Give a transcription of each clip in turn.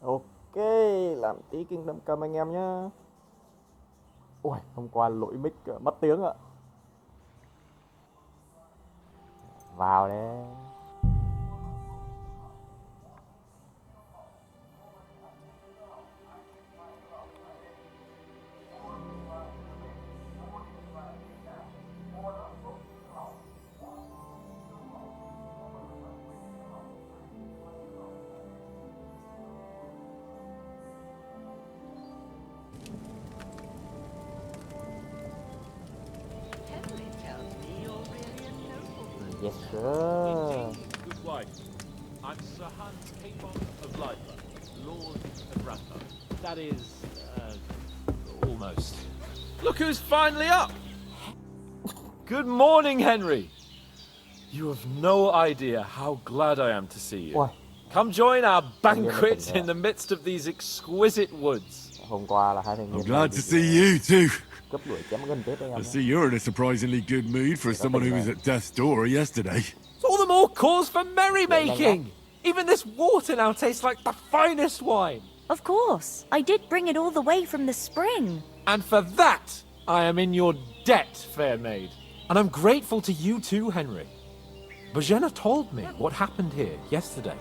Ok, làm tí Kingdom Come anh em nhá. Ui, hôm qua lỗi mic mất tiếng ạ. Vào đấy. Henry tells me you're really a nobleman. Yes sir. Good wife. I'm Sir Hans Capon of Lifer, Lord of Ratho. That is, almost. Look who's finally up! Good morning, Henry. You have no idea how glad I am to see you. Ui, Come join our Tự nhiên banquet nó tỉnh in the midst of these exquisite woods. hôm qua là hai thanh I'm niên glad đi, to see you too. cướp đuổi chém gần Tết anh em I nhé. see you're in a surprisingly good mood for someone who was at death's door yesterday. It's all the more cause for merrymaking. Even this water now tastes like the finest wine. Of course. I did bring it all the way from the spring. And for that, I am in your debt, fair maid. And I'm grateful to you too, Henry. Bojena told me what happened here yesterday.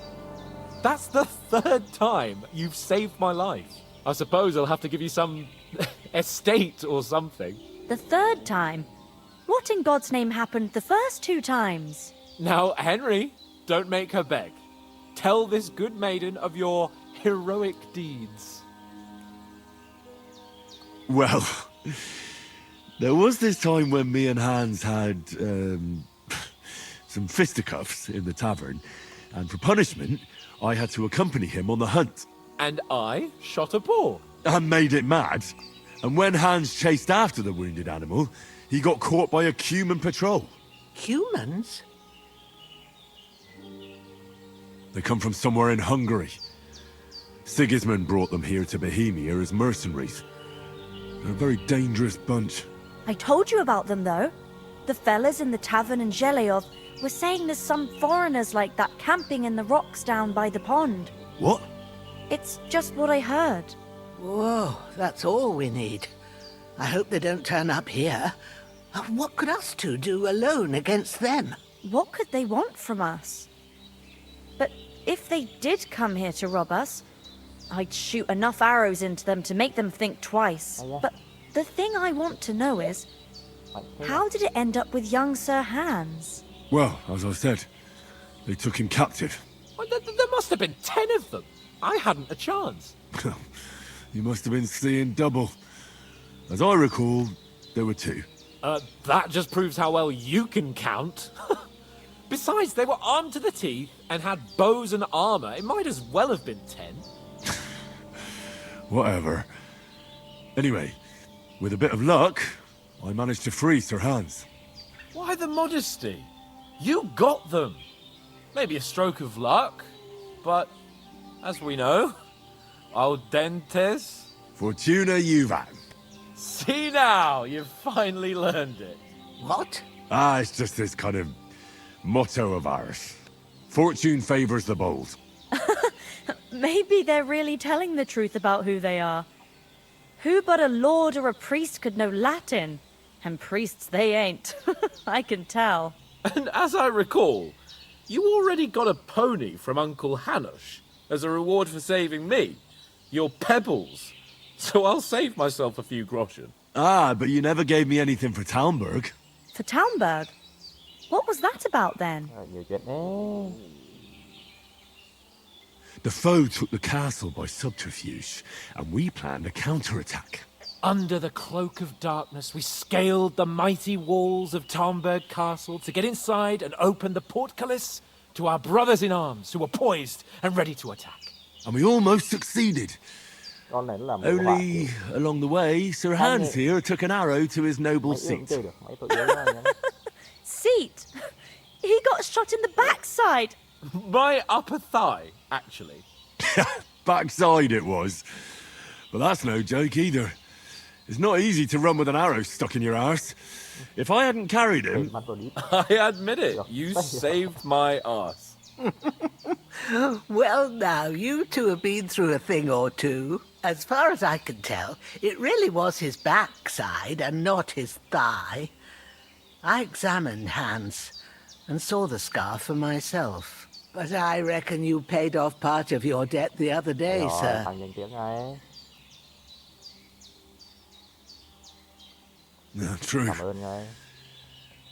That's the third time you've saved my life. I suppose I'll have to give you some estate or something. The third time? What in God's name happened the first 2 times? Now, Henry, don't make her beg. Tell this good maiden of your heroic deeds. Well, there was this time when me and Hans had some fisticuffs in the tavern, and for punishment, I had to accompany him on the hunt. And I shot a boar. And made it mad. And when Hans chased after the wounded animal, he got caught by a human patrol. Humans? They come from somewhere in Hungary. Sigismund brought them here to Bohemia as mercenaries. They're a very dangerous bunch. I told you about them, though. The fellas in the tavern in Zheleov were saying there's some foreigners like that camping in the rocks down by the pond. What? It's just what I heard. Whoa, that's all we need. I hope they don't turn up here. What could us two do alone against them? What could they want from us? But if they did come here to rob us, I'd shoot enough arrows into them to make them think twice. Oh, yeah. But the thing I want to know is, how did it end up with young Sir Hans? Well, as I said, they took him captive. Well, there must have been 10 of them. I hadn't a chance. You must have been seeing double. As I recall, there were 2. That just proves how well you can count. Besides, they were armed to the teeth and had bows and armor. It might as well have been 10. Whatever. Anyway, with a bit of luck, I managed to free Sir Hans. Why the modesty? You got them. Maybe a stroke of luck, but as we know, audentes. Fortuna juvat. See now, you've finally learned it. What? Ah, it's just this kind of motto of ours. Fortune favors the bold. Maybe they're really telling the truth about who they are. Who but a lord or a priest could know Latin? And priests they ain't. I can tell. And as I recall, you already got a pony from Uncle Hanush as a reward for saving me. Your pebbles. So I'll save myself a few groschen. Ah, but you never gave me anything for Talmberg. For Talmberg? What was that about then? Nhiều chuyện đấy. The foe took the castle by subterfuge, and we planned a counterattack. Under the cloak of darkness, we scaled the mighty walls of Talmberg Castle to get inside and open the portcullis to our brothers in arms who were poised and ready to attack. And we almost succeeded. Con này nó làm một họa Only, along the way, Sir Hans here took an arrow to his noble Mấy ương seat. chơi được, mấy tội yếu đó anh em. Seat! He got shot in the backside! My upper thigh, actually. Backside it was. But that's no joke either. It's not easy to run with an arrow stuck in your arse. If I hadn't carried him, Mắt vào đít. I admit it, you saved my ass. Well, now, you two have been through a thing or two. As far as I can tell, it really was his backside and not his thigh. I examined Hans and saw the scar for myself. But I reckon you paid off part of your debt the other day, Rồi, sir. thằng nhận tiếng ngay. Yeah, true. Cảm ơn ngay.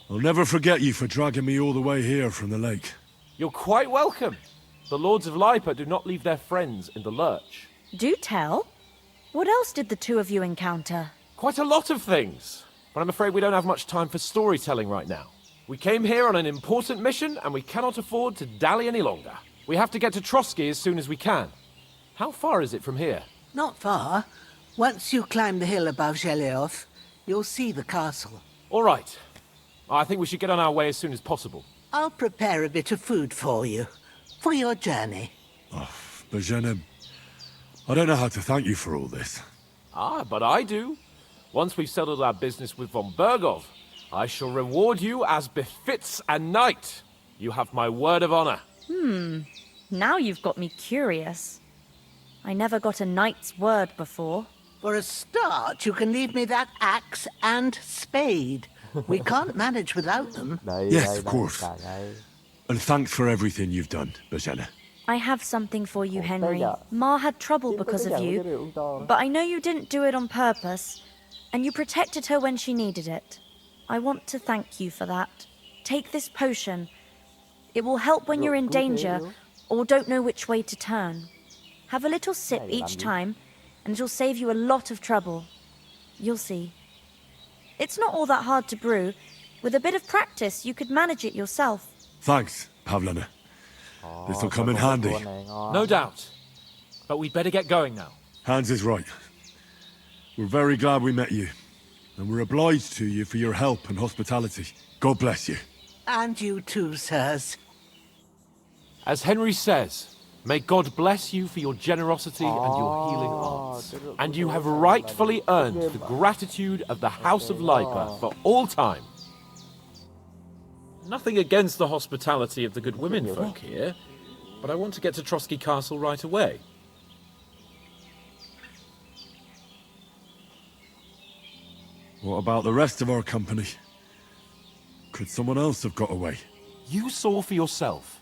I'll never forget you for dragging me all the way here from the lake. You're quite welcome. The Lords of Lipa do not leave their friends in the lurch. Do tell. What else did the two of you encounter? Quite a lot of things. But I'm afraid we don't have much time for storytelling right now. We came here on an important mission, and we cannot afford to dally any longer. We have to get to Trotsky as soon as we can. How far is it from here? Not far. Once you climb the hill above Zhelioth, you'll see the castle. All right. I think we should get on our way as soon as possible. I'll prepare a bit of food for you, for your journey. Bozhena, I don't know how to thank you for all this. Ah, but I do. Once we've settled our business with von Bergov, I shall reward you as befits a knight. You have my word of honor. Now you've got me curious. I never got a knight's word before. For a start, you can leave me that axe and spade. We can't manage without them. Đây, Yes, đây, of đây, course. cả ngay. And thanks for everything you've done, Bozhena. I have something for you, Ủa, Henry. đây à? Ma had trouble Chứ có because cái of dạng cái you, rượu to. but I know you didn't do it on purpose, and you protected her when she needed it. I want to thank you for that. Take this potion. It will help when you're in danger or don't know which way to turn. Have a little sip Này để làm each gì? time, and it'll save you a lot of trouble. You'll see. It's not all that hard to brew. With a bit of practice, you could manage it yourself. Thanks, Pavlana. This'll come in Con handy. con này ngon. No doubt. But we'd better get going now. Hans is right. We're very glad we met you. And we're obliged to you for your help and hospitality. God bless you. And you too, sirs. As Henry says, may God bless you for your generosity and your healing arts. And you have rightfully earned the gratitude of the House of Lipa for all time. Nothing against the hospitality of the good women folk here, but I want to get to Trotsky Castle right away. What about the rest of our company? Could someone else have got away? You saw for yourself.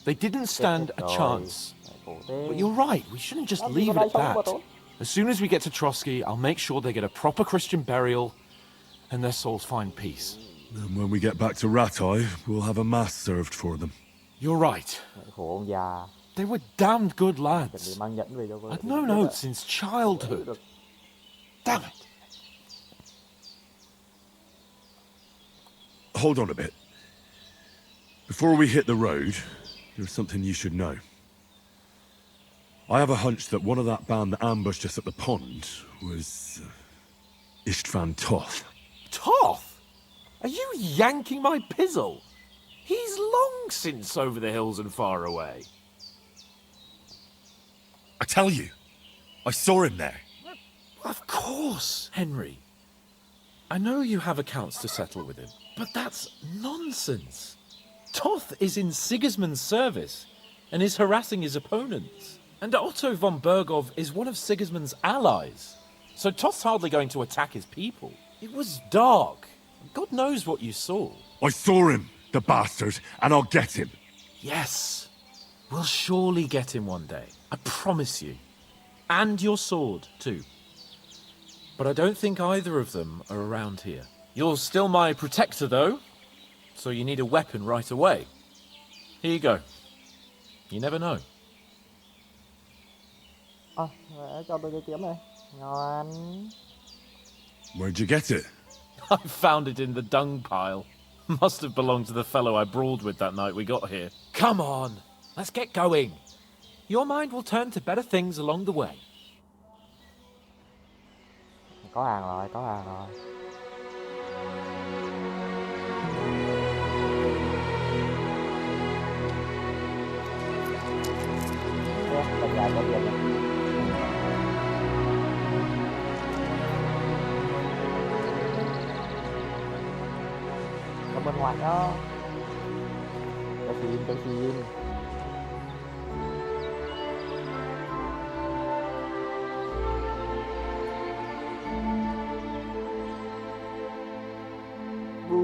They didn't stand a chance. But you're right, we shouldn't just leave it at that. As soon as we get to Trotsky, I'll make sure they get a proper Christian burial and their souls find peace. And when we get back to Ratai, we'll have a mass served for them. You're right. Khổ ông già. They were damned good Chuẩn bị lads. mang nhẫn về cho cô. I'd known oats since childhood. Damn it. Hold on a bit. Before we hit the road, there's something you should know. I have a hunch that one of that band that ambushed us at the pond was Istvan Toth. Toth? Are you yanking my pizzle? He's long since over the hills and far away. I tell you, I saw him there. Of course, Henry. I know you have accounts to settle with him, but that's nonsense. Toth is in Sigismund's service and is harassing his opponents. And Otto von Bergov is one of Sigismund's allies. So Toth's hardly going to attack his people. It was dark. God knows what you saw. I saw him, the bastard, and I'll get him. Yes. We'll surely get him one day. I promise you. And your sword, too. But I don't think either of them are around here. You're still my protector, though. So you need a weapon right away. Here you go. You never know. Cho tôi cái kiếm này. Ngon. Where'd you get it? I found it in the dung pile. Must have belonged to the fellow I brawled with that night we got here. Come on, let's get going. Your mind will turn to better things along the way. Có hàng rồi, có hàng rồi. Mình dài có tiền này. Còn bên ngoài đó. Let's Trong phim. Bú.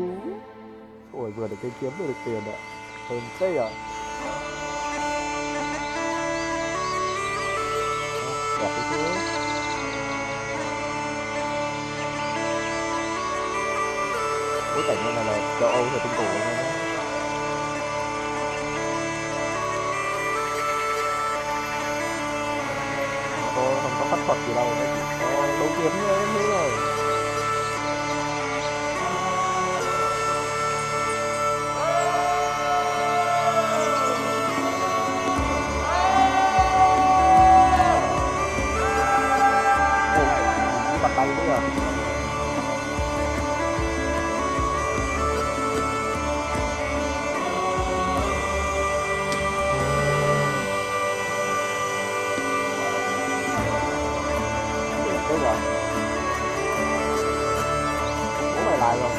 Ôi, vừa được cây kiếm vừa được tiền ạ. Hơn thế à. Đẹp đấy chứ. Bối cảnh này là châu Âu và Trung Cổ này. Không có pháp thuật gì đâu, nó chỉ có đấu kiếm thế rồi. Bắt tay đấy à. Thế rồi. Bố mày lại rồi.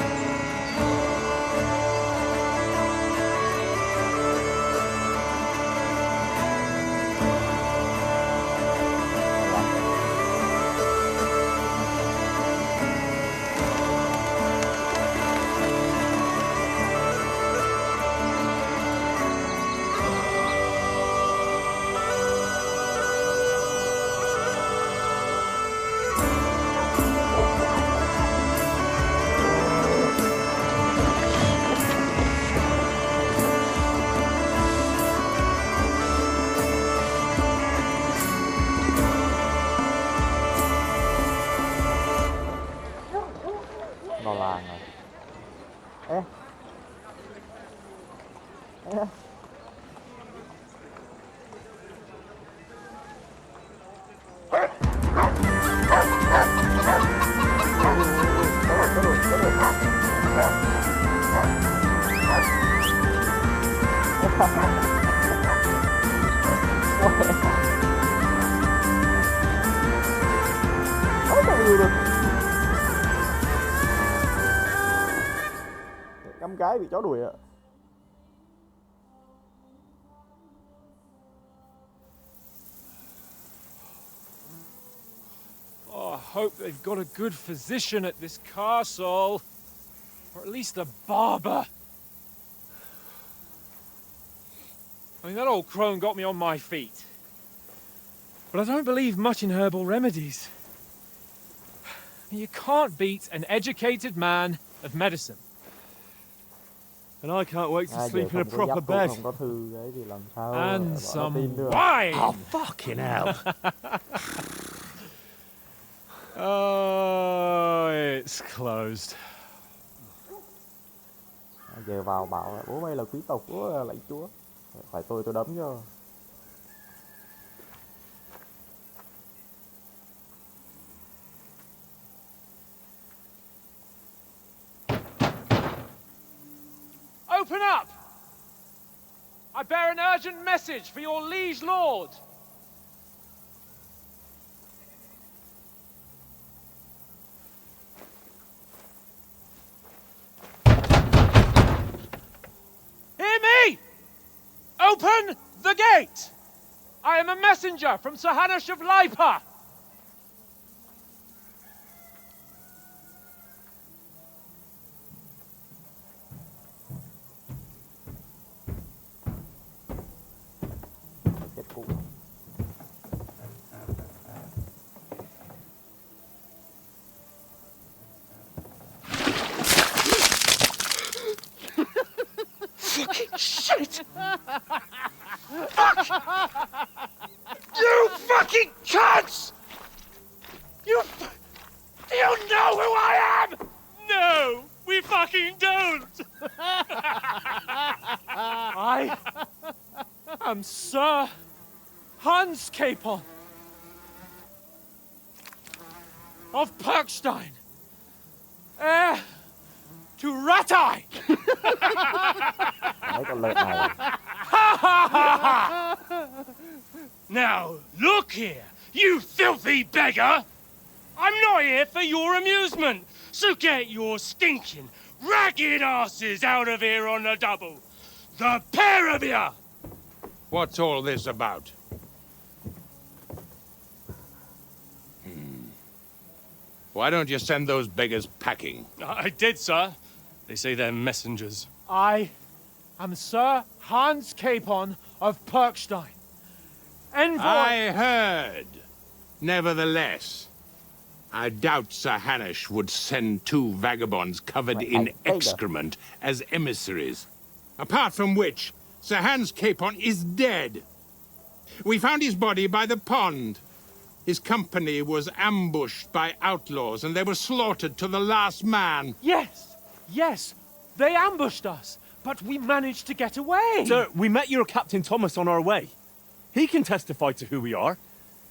Vào làng rồi. Ê. Ê. Cắm cái bị chó đuổi ạ. Oh, I hope they've got a good physician at this castle. Or at least a barber. I mean, that old crone got me on my feet. But I don't believe much in herbal remedies. You can't beat an educated man of medicine. And I can't wait to sleep in a proper bed. Không có thư ấy thì làm sao And some tin được. wine! Oh, fucking hell. Oh, it's closed. Giờ vào bảo là bố mày là quý tộc, bố là lãnh chúa. Phải tôi đấm cho. Open up! I bear an urgent message for your liege lord. Hear me! Open the gate! I am a messenger from Sir Hanush of Lipa. Kết cục. Fucking shit! Fuck! You fucking cunts! Do you know who I am? No, we fucking don't! I am Sir Hans Capon of Perkstein, heir to Ratai! Mấy con lợn này. Now, look here, you filthy beggar! I'm not here for your amusement, so get your stinking, ragged asses out of here on the double. The pair of you! What's all this about? Why don't you send those beggars packing? I did, sir. They say they're messengers. I am Sir Hans Capon of Perkstein. Envoy... I heard. Nevertheless, I doubt Sir Hanush would send two vagabonds covered in excrement as emissaries. Apart from which, Sir Hans Capon is dead. We found his body by the pond. His company was ambushed by outlaws, and they were slaughtered to the last man. Yes, yes, they ambushed us, but we managed to get away. Sir, we met your Captain Thomas on our way. He can testify to who we are.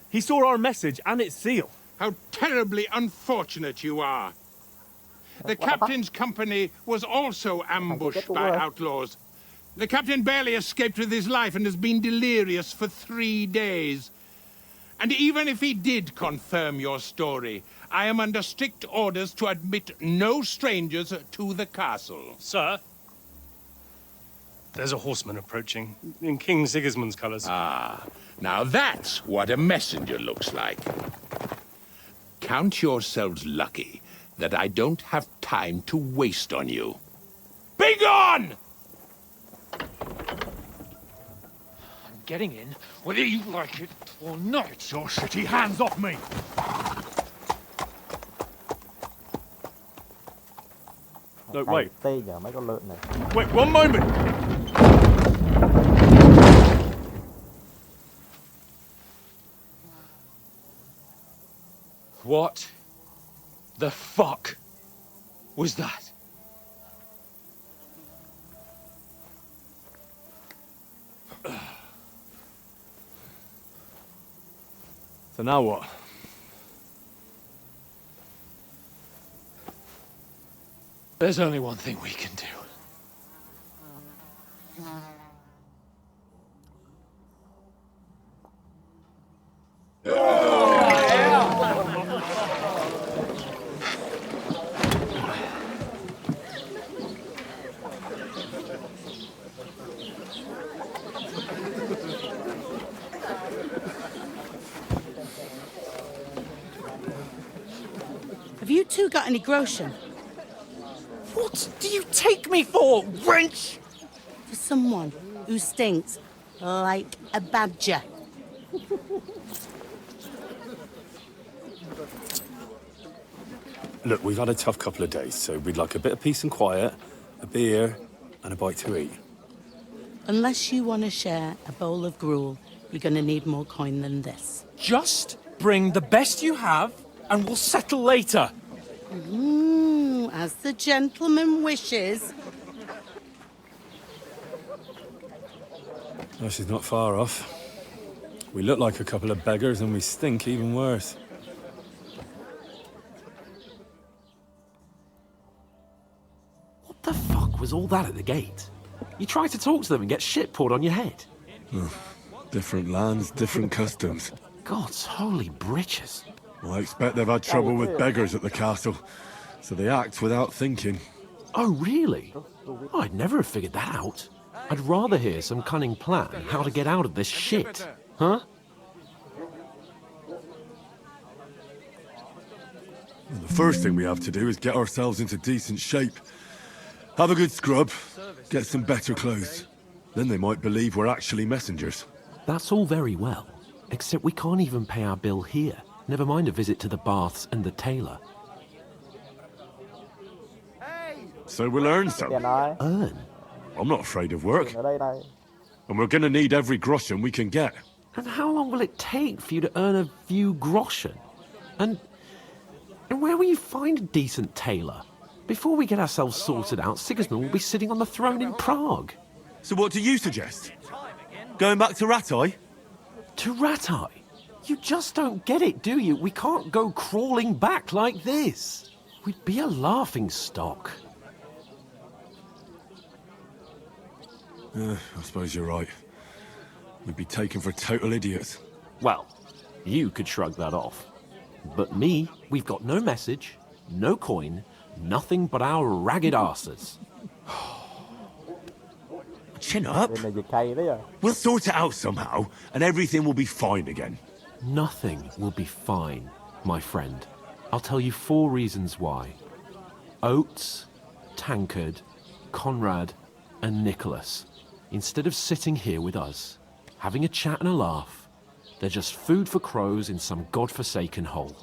He saw our message and its seal. How terribly unfortunate you are. The captain's company was also ambushed by outlaws. The captain barely escaped with his life and has been delirious for 3 days. And even if he did confirm your story, I am under strict orders to admit no strangers to the castle. Sir, there's a horseman approaching in King Sigismund's colours. Ah, now that's what a messenger looks like. Count yourselves lucky that I don't have time to waste on you. Be gone! I'm getting in, whether you like it or not. Get your shitty hands off me! No, wait. Tê nhờ mấy con lợn này. Wait, one moment! What the fuck was that? So now what? There's only one thing we can do. Have you two got any groschen? What do you take me for, wench? For someone who stinks like a badger. Look, we've had a tough couple of days, so we'd like a bit of peace and quiet, a beer, and a bite to eat. Unless you want to share a bowl of gruel, you're going to need more coin than this. Just bring the best you have, and we'll settle later. As the gentleman wishes. Oh, she's not far off. We look like a couple of beggars, and we stink even worse. What the fuck was all that at the gate? You tried to talk to them and get shit poured on your head. Different lands, different customs. God's holy britches. Well, I expect they've had trouble with beggars at the castle, so they act without thinking. Oh, really? Oh, I'd never have figured that out. I'd rather hear some cunning plan how to get out of this shit. Huh? Well, the first thing we have to do is get ourselves into decent shape. Have a good scrub, get some better clothes. Then they might believe we're actually messengers. That's all very well, except we can't even pay our bill here. Never mind a visit to the baths and the tailor. So we'll earn some. Tiền ai? Earn? I'm not afraid of work, Ở đây này. and we're gonna need every groschen we can get. And how long will it take for you to earn a few groschen? And where will you find a decent tailor? Before we get ourselves sorted out, Sigismund will be sitting on the throne in Prague. So what do you suggest? Going back to Ratai? To Ratai? You just don't get it, do you? We can't go crawling back like this. We'd be a laughing stock. I suppose you're right. We'd be taken for total idiots. Well, you could shrug that off. But me, we've got no message, no coin, nothing but our ragged arses. Chin up. Bên này dịch cây đấy à. We'll sort it out somehow, and everything will be fine again. Nothing will be fine, my friend. I'll tell you 4 reasons why. Oates, Tankard, Conrad, and Nicholas, instead of sitting here with us, having a chat and a laugh, they're just food for crows in some godforsaken hole.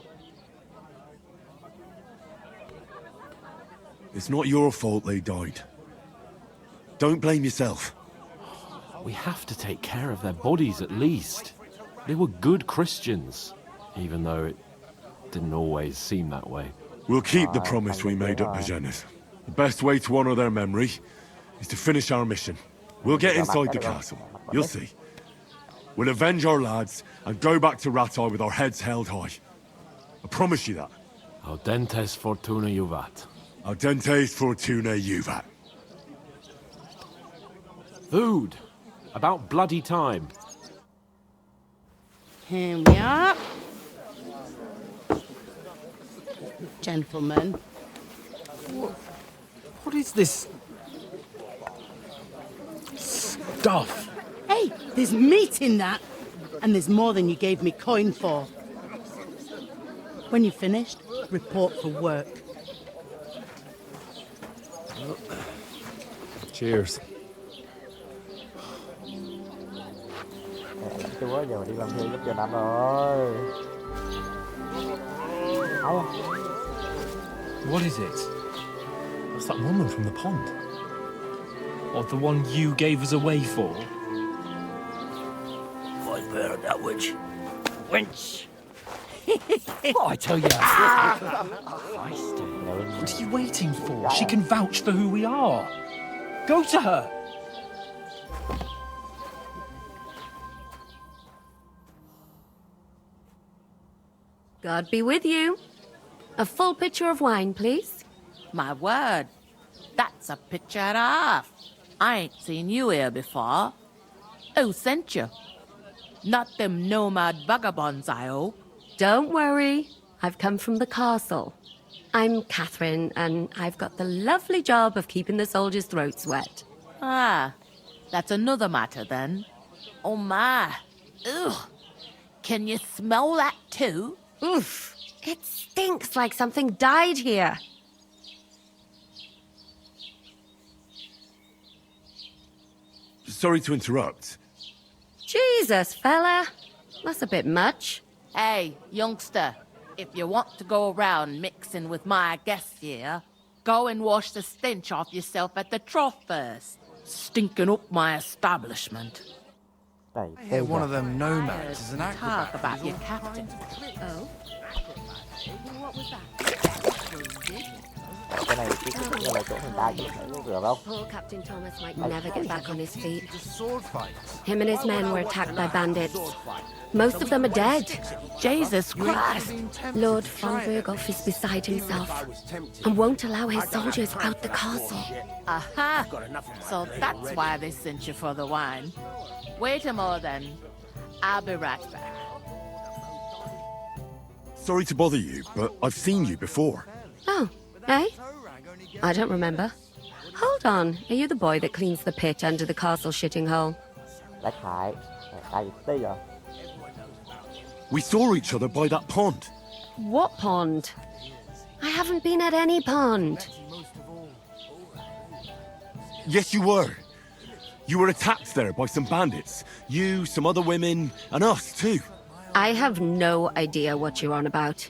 It's not your fault they died. Don't blame yourself. We have to take care of their bodies at least. They were good Christians, even though it didn't always seem that way. We'll keep the promise we made at Bajenas. The best way to honor their memory is to finish our mission. We'll get inside the castle. You'll see. We'll avenge our lads and go back to Ratai with our heads held high. I promise you that. Audentes fortuna juvat. Audentes fortuna juvat. Food. About bloody time. Here we are. Gentlemen. What is this stuff? Hey, there's meat in that. And there's more than you gave me coin for. When you're finished, report for work. Cheers. Chúa, giờ mình đi làm thuê giúp cho Nam rồi. What is it? What's that woman from the pond? Or the one you gave us away for? I've heard that witch. Wench! What I tell you? What are you waiting for? She can vouch for who we are. Go to her. God be with you. A full pitcher of wine, please. My word, that's a picture and a half. I ain't seen you here before. Who sent you? Not them nomad vagabonds, I hope. Don't worry. I've come from the castle. I'm Catherine, and I've got the lovely job of keeping the soldiers' throats wet. Ah, that's another matter then. Oh my. Ugh. Can you smell that too? Oof. It stinks like something died here. Sorry to interrupt. Jesus, fella. That's a bit much. Hey, youngster, if you want to go around mixing with my guests here, go and wash the stench off yourself at the trough first. Stinking up my establishment. I hear one of them nomads is an acrobat. Talk about your captain. Oh? What was that? Cái này cái là chỗ người ta chứ phải có rửa không? Poor Captain Thomas might never get back on his feet. Him and his men were attacked by bandits. Most of them are dead. Jesus Christ! Lord von Berghoff is beside himself and won't allow his soldiers out the castle. Aha! So that's why they sent you for the wine. Wait a moment then. I'll be right back. Sorry to bother you, but I've seen you before. Oh, eh? I don't remember. Hold on, are you the boy that cleans the pit under the castle shitting hole? That's right. We saw each other by that pond. What pond? I haven't been at any pond. Yes, you were. You were attacked there by some bandits. You, some other women, and us too. I have no idea what you're on about.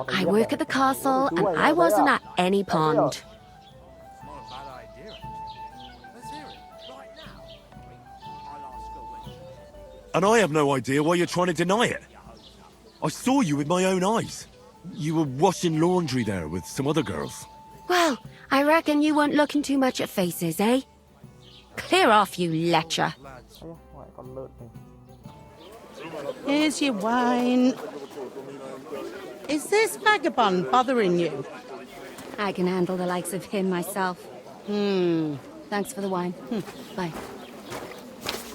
I work at the castle, and I wasn't at any pond. And I have no idea why you're trying to deny it. I saw you with my own eyes. You were washing laundry there with some other girls. Well, I reckon you weren't looking too much at faces, eh? Clear off, you lecher. Here's your wine. Is this vagabond bothering you? I can handle the likes of him myself. Thanks for the wine. Bye.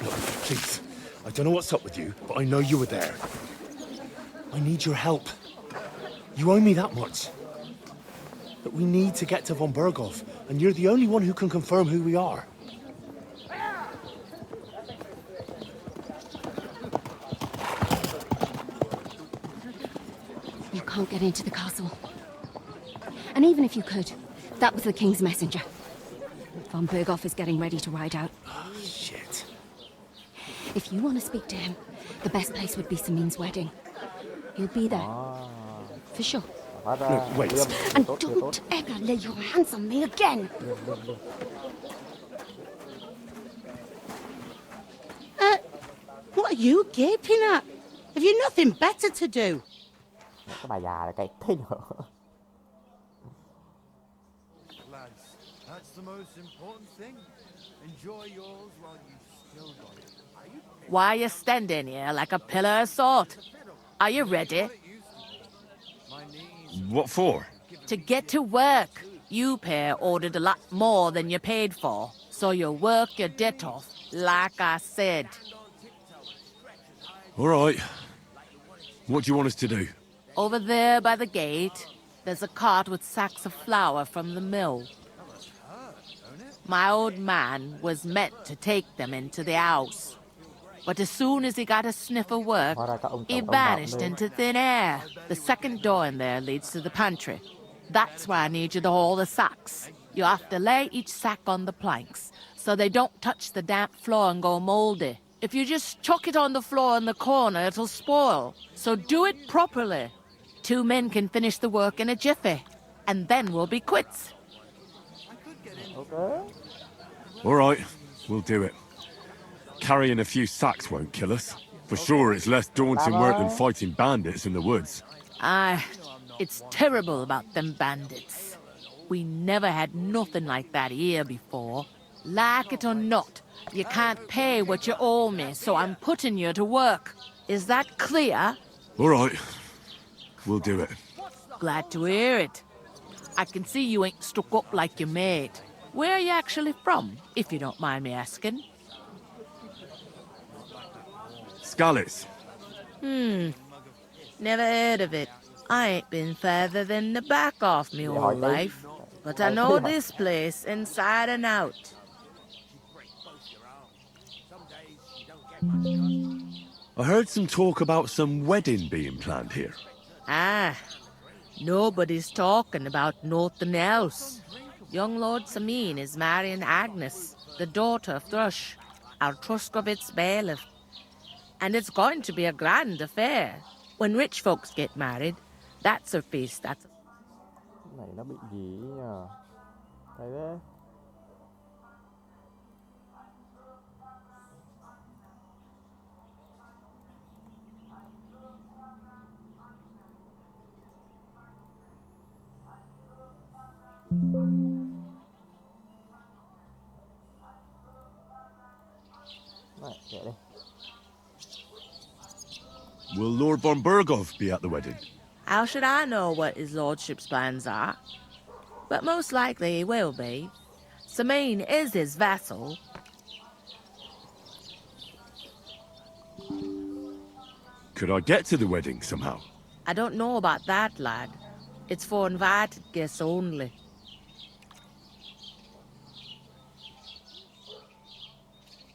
Look, please. I don't know what's up with you, but I know you were there. I need your help. You owe me that much. But we need to get to von Berghoff, and you're the only one who can confirm who we are. can't get into the castle. And even if you could, that was the king's messenger. Von Berghoff is getting ready to ride out. Oh, shit. If you want to speak to him, the best place would be Samin's wedding. He'll be there. For sure. No, wait. And don't ever lay your hands on me again! What are you gaping at? Have you nothing better to do? Cái bà già là cái thế nữa. Lads, that's the most important thing. Enjoy yours while you still got it. Why are you standing here like a pillar of salt? Are you ready? What for? To get to work. You pair ordered a lot more than you paid for, so you'll work your debt off, like I said. All right. What do you want us to do? Over there by the gate, there's a cart with sacks of flour from the mill. My old man was meant to take them into the house. But as soon as he got a sniff of work, he vanished into thin air. The second door in there leads to the pantry. That's where I need you to haul the sacks. You have to lay each sack on the planks, so they don't touch the damp floor and go moldy. If you just chuck it on the floor in the corner, it'll spoil. So do it properly. 2 men can finish the work in a jiffy, and then we'll be quits. Okay. All right, we'll do it. Carrying a few sacks won't kill us. For sure, it's less daunting work than fighting bandits in the woods. Aye, it's terrible about them bandits. We never had nothing like that here before. Like it or not, you can't pay what you owe me, so I'm putting you to work. Is that clear? All right, we'll do it. Glad to hear it. I can see you ain't stuck up like your mate. Where are you actually from, if you don't mind me asking? Scallis. Never heard of it. I ain't been further than the back off me whole life. But I know this place inside and out. I heard some talk about some wedding being planned here. Ah, nobody's talking about nothing else. Young Lord Samin is marrying Agnes, the daughter of Thrush, our Truskovitz bailiff. And it's going to be a grand affair. When rich folks get married, that's a feast. That's Cái này nó bị gì nhờ? Thấy thế. Này, kệ đi. Will Lord von Berghoff be at the wedding? How should I know what his lordship's plans are? But most likely he will be. Samin is his vassal. Could I get to the wedding somehow? I don't know about that, lad. It's for invited guests only.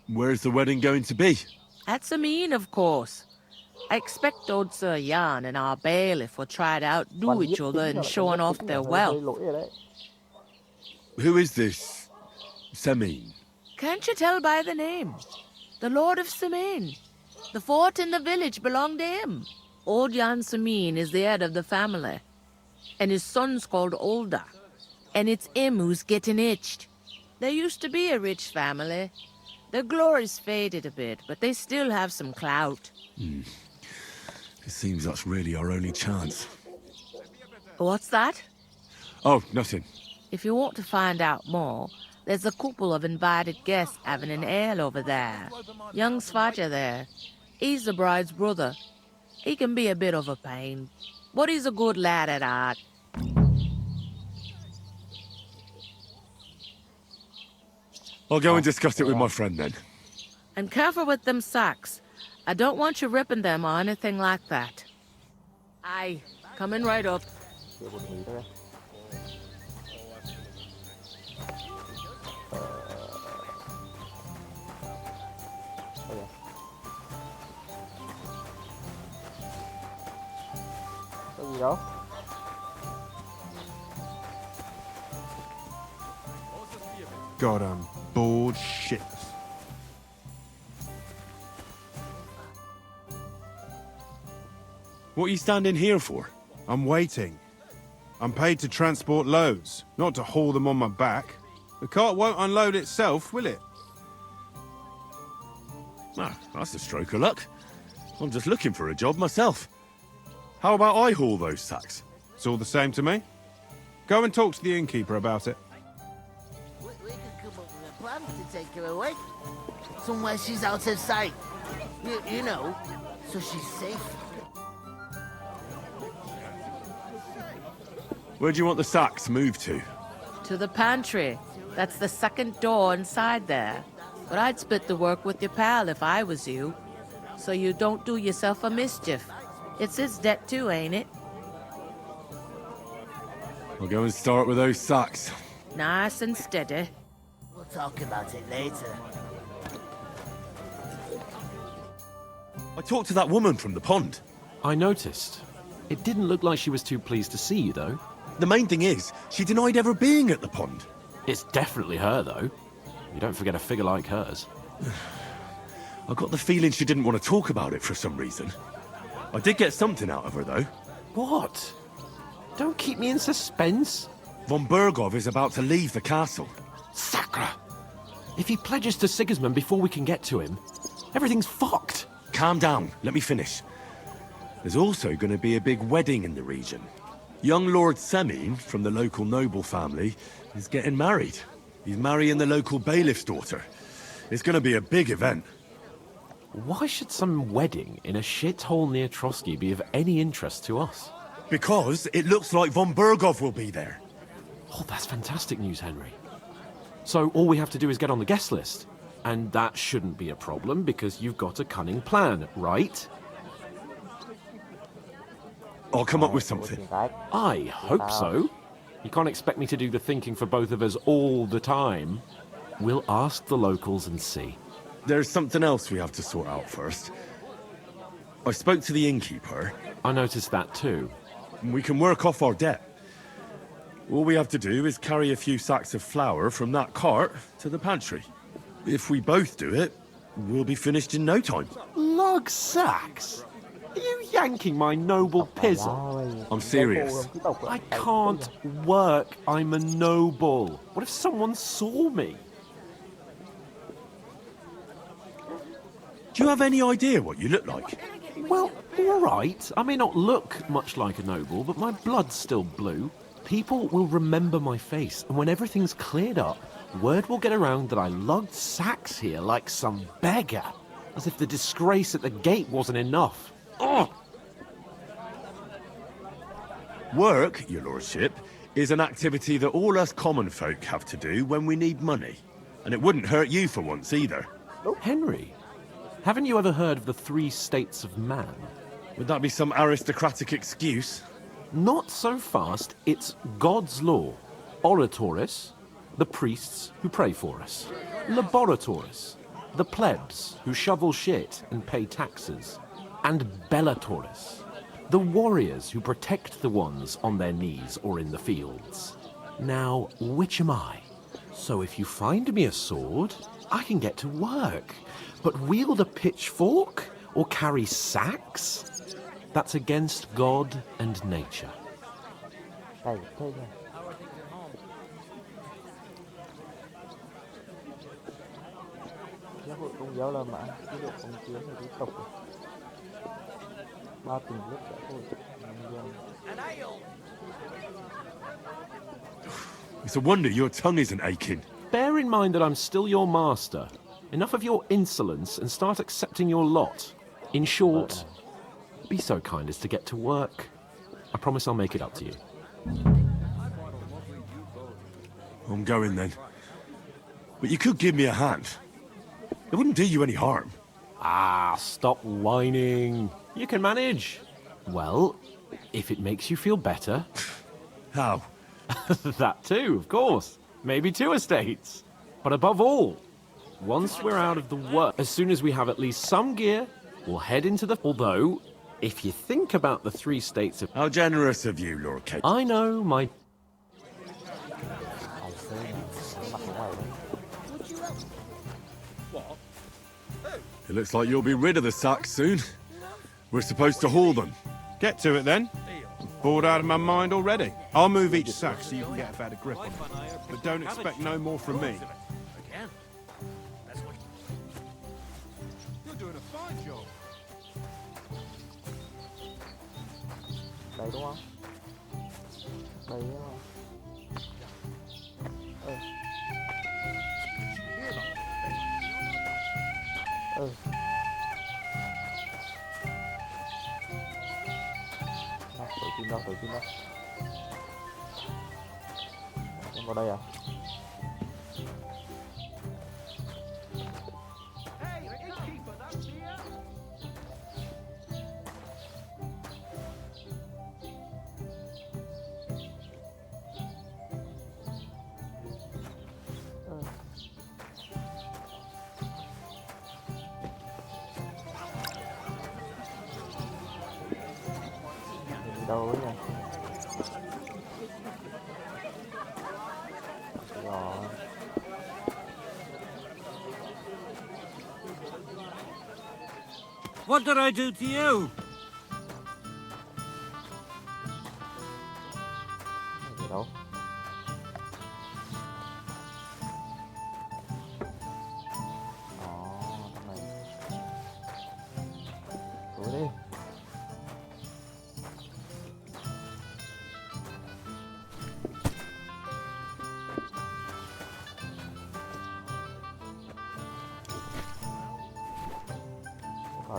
Where's the wedding going to be? At Samin, of course. I expect old Sir Jan and our bailiff will try to outdo each other in showing off their wealth. Who is this Samin? Can't you tell by the name? The Lord of Samin. The fort in the village belonged to him. Old Jan Samin is the head of the family. And his son's called Olda. And it's him who's getting itched. There used to be a rich family. Their glory's faded a bit, but they still have some clout. It seems that's really our only chance. What's that? Oh, nothing. If you want to find out more, there's a couple of invited guests having an ale over there. Young Svaja there. He's the bride's brother. He can be a bit of a pain, but he's a good lad at heart. I'll go and discuss it with my friend then. And careful with them sacks. I don't want you ripping them or anything like that. Aye, coming right up. Có gì đâu. God, I'm bored shitless. What are you standing here for? I'm waiting. I'm paid to transport loads, not to haul them on my back. The cart won't unload itself, will it? Ah, that's a stroke of luck. I'm just looking for a job myself. How about I haul those sacks? It's all the same to me. Go and talk to the innkeeper about it. We could come up with a plan to take her away. Somewhere she's out of sight. You know, so she's safe. Where do you want the sacks moved to? To the pantry. That's the second door inside there. But I'd split the work with your pal if I was you. So you don't do yourself a mischief. It's his debt too, ain't it? I'll go and start with those sacks. Nice and steady. We'll talk about it later. I talked to that woman from the pond. I noticed. It didn't look like she was too pleased to see you, though. The main thing is, she denied ever being at the pond. It's definitely her, though. You don't forget a figure like hers. I got the feeling she didn't want to talk about it for some reason. I did get something out of her, though. What? Don't keep me in suspense. Von Bergov is about to leave the castle. Sacre! If he pledges to Sigismund before we can get to him, everything's fucked. Calm down, let me finish. There's also going to be a big wedding in the region. Young Lord Semin, from the local noble family, is getting married. He's marrying the local bailiff's daughter. It's going to be a big event. Why should some wedding in a shithole near Trotsky be of any interest to us? Because it looks like Von Bergov will be there. Oh, that's fantastic news, Henry. So all we have to do is get on the guest list. And that shouldn't be a problem because you've got a cunning plan, right? I'll come up with something. I hope so. You can't expect me to do the thinking for both of us all the time. We'll ask the locals and see. There's something else we have to sort out first. I spoke to the innkeeper. I noticed that too. We can work off our debt. All we have to do is carry a few sacks of flour from that cart to the pantry. If we both do it, we'll be finished in no time. Lug sacks? Are you yanking my noble pizzle? I'm serious. I can't work. I'm a noble. What if someone saw me? Do you have any idea what you look like? Well, all right. I may not look much like a noble, but my blood's still blue. People will remember my face, and when everything's cleared up, word will get around that I lugged sacks here like some beggar. As if the disgrace at the gate wasn't enough. Ugh! Work, your lordship, is an activity that all us common folk have to do when we need money. And it wouldn't hurt you for once either. Henry, haven't you ever heard of the 3 states of man? Would that be some aristocratic excuse? Not so fast. It's God's law. Oratoris, the priests who pray for us. Laboratoris, the plebs who shovel shit and pay taxes. And Bellatoris, the warriors who protect the ones on their knees or in the fields. Now, which am I? So if you find me a sword, I can get to work. But wield a pitchfork or carry sacks? That's against God and nature. Giáo hội công giáo La Mã, chế độ phong kiến và quý tộc. 3 tình lớp xã hội, nông dân. It's a wonder your tongue isn't aching. Bear in mind that I'm still your master. Enough of your insolence and start accepting your lot. In short, be so kind as to get to work. I promise I'll make it up to you. I'm going then. But you could give me a hand. It wouldn't do you any harm. Ah, stop whining. You can manage. Well, if it makes you feel better. How? That too, of course. Maybe 2 estates. But above all, once we're out of the work, as soon as we have at least some gear, we'll head into the... Although, If you think about the three states of... How generous of you, Lord Kate. I know, my... It looks like you'll be rid of the sacks soon. We're supposed to haul them. Get to it then. Bored out of my mind already. I'll move each sack so you can get a better grip on it. But don't expect no more from me. You're doing a fine job. Đây đúng không? Đây đúng không? Tự tin đâu. Em vào đây à? Đâu ấy nha. Rồi. What did I do to you? Gì đâu. Thằng này. Tối đi.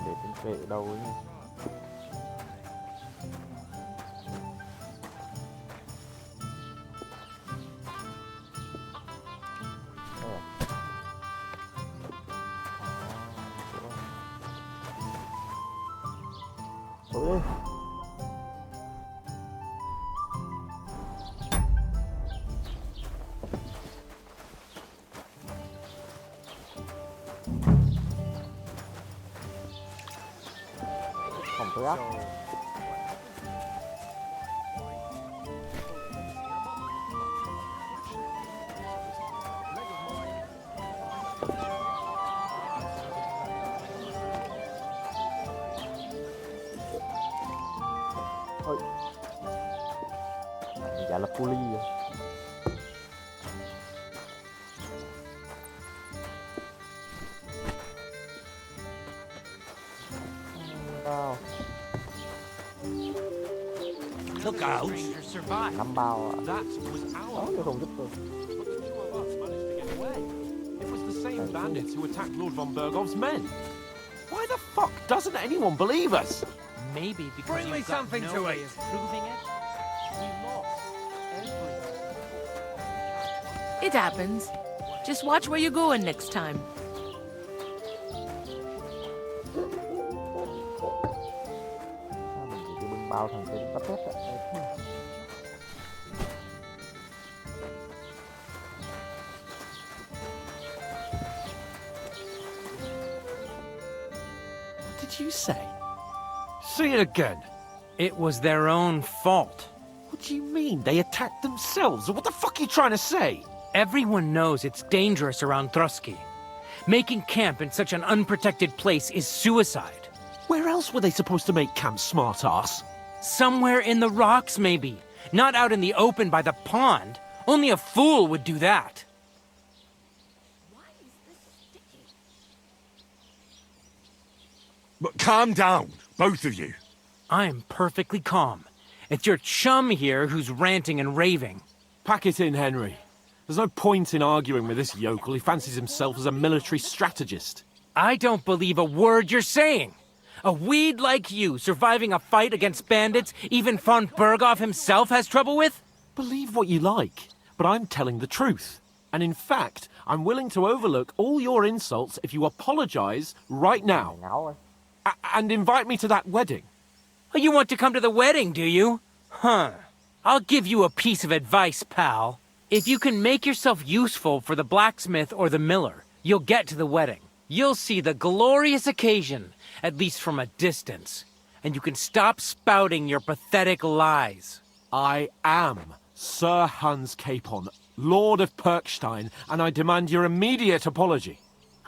Để tiền kệ ở đâu ấy nha. Tối đi. Phòng tối áp. Ôi. Dạ là puli rồi. Wow. Look out! Năm bao à. That was Đó, our... tôi không giúp tôi. But the two of us managed to get away. It was the same bandits who attacked Lord von Bergov's men. Why the fuck doesn't anyone believe us? Maybe because bring me something to eat. Proving it? We lost everything. It happens. Just watch where you're going next time. Mình chỉ bưng bao thằng kia bắt hết ạ. What did you say? Say it again. It was their own fault. What do you mean? They attacked themselves? What the fuck are you trying to say? Everyone knows it's dangerous around Trotsky. Making camp in such an unprotected place is suicide. Where else were they supposed to make camp, smart-ass? Somewhere in the rocks, maybe. Not out in the open by the pond. Only a fool would do that. But calm down, both of you. I'm perfectly calm. It's your chum here who's ranting and raving. Pack it in, Henry. There's no point in arguing with this yokel. He fancies himself as a military strategist. I don't believe a word you're saying. A weed like you surviving a fight against bandits even von Berghoff himself has trouble with? Believe what you like, but I'm telling the truth. And in fact, I'm willing to overlook all your insults if you apologize right now. And invite me to that wedding. Oh, you want to come to the wedding, do you? Huh. I'll give you a piece of advice, pal. If you can make yourself useful for the blacksmith or the miller, you'll get to the wedding. You'll see the glorious occasion, at least from a distance. and you can stop spouting your pathetic lies. I am Sir Hans Capon, Lord of Perkstein, and I demand your immediate apology.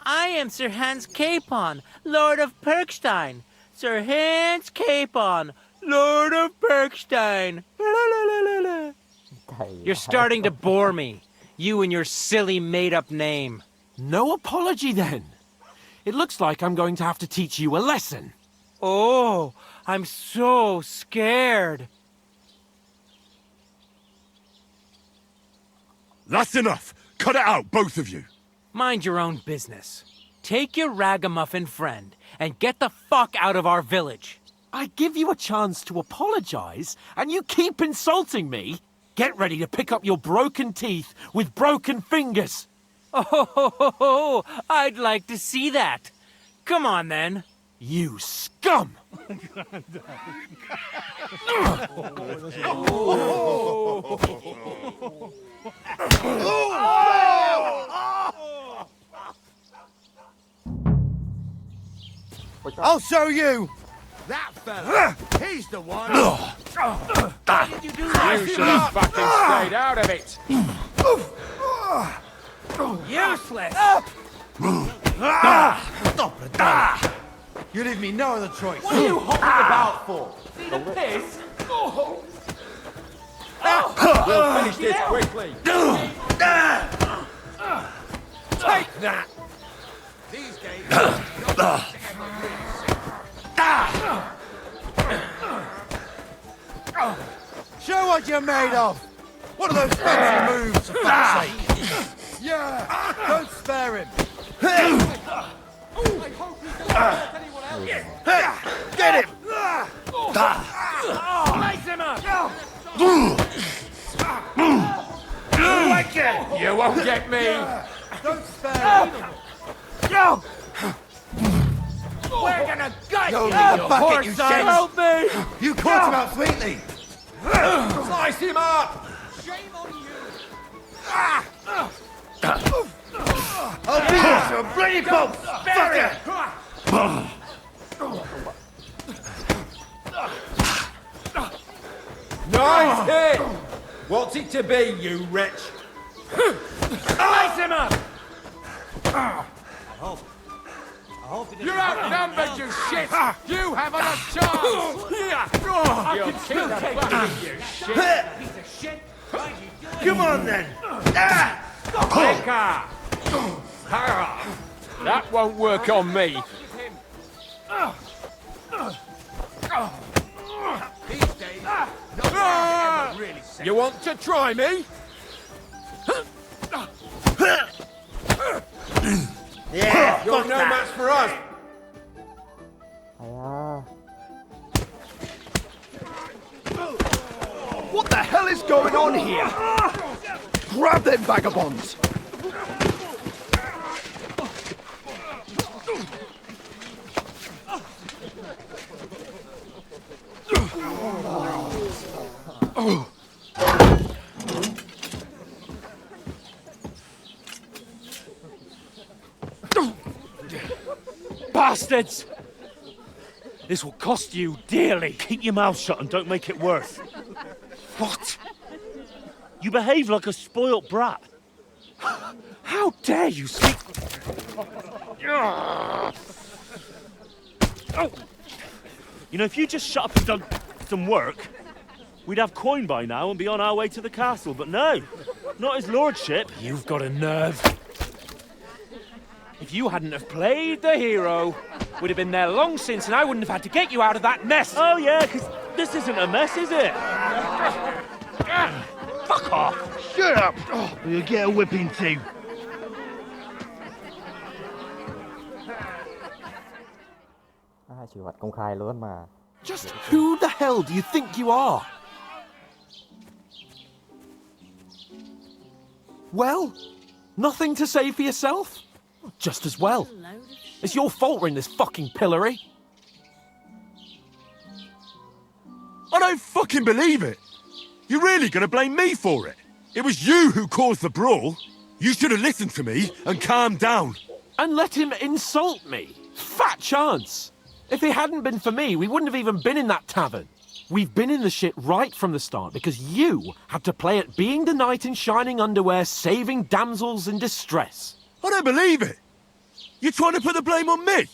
I am Sir Hans Capon, Lord of Perkstein. Sir Hans Capon, Lord of Perkstein. You're starting to bore me. You and your silly made-up name. No apology, then. It looks like I'm going to have to teach you a lesson. Oh, I'm so scared. That's enough! Cut it out, both of you! Mind your own business. Take your ragamuffin friend and get the fuck out of our village. I give you a chance to apologize, and you keep insulting me? Get ready to pick up your broken teeth with broken fingers. Oh, I'd like to see that. Come on, then. You scum! I'll show you! That fella, he's the one! Why did you do You that? should have fucking stayed out of it. Useless! Stop it, you leave me no other choice. What are you hopping about for? See the piss? We'll finish this quickly. Take that! These days, show what you're made of! What are those fancy moves, for fuck's sake? Yeah! Don't spare him! Get him! Lace him up! You won't get me. Don't spare him! We're gonna gut Go you, in the you bucket, poor you son! shits. Help me! You caught him out sweetly! Slice him up. I'll beat you to a bloody pulp! Fucker! Nice hit. What's it to be, you wretch? Lace him up! You're outnumbered, you shit. You haven't a chance. You'll kill the fucking you shit. Come on then! Quicker. That won't work on me. These days, nobody ever really said. You want to try me? Yeah, You're fuck no that. match for us. What the hell is going on here? Grab them vagabonds! Bastards! This will cost you dearly. Keep your mouth shut and don't make it worse. What? You behave like a spoilt brat. How dare you speak? You know, if you just shut up and done some work, we'd have coin by now and be on our way to the castle. But no, not his lordship. You've got a nerve. If you hadn't have played the hero, we'd have been there long since, and I wouldn't have had to get you out of that mess. Oh yeah, because this isn't a mess, is it? Fuck off! Shut up! Or you'll get a whipping too. Trừng phạt công khai luôn mà. Just who the hell do you think you are? Well, nothing to say for yourself? Just as well. It's your fault we're in this fucking pillory. I don't fucking believe it! You're really gonna blame me for it? It was you who caused the brawl. You should have listened to me and calmed down. And let him insult me. Fat chance. If it hadn't been for me, we wouldn't have even been in that tavern. We've been in the shit right from the start because you had to play at being the knight in shining underwear, saving damsels in distress. I don't believe it. You're trying to put the blame on me?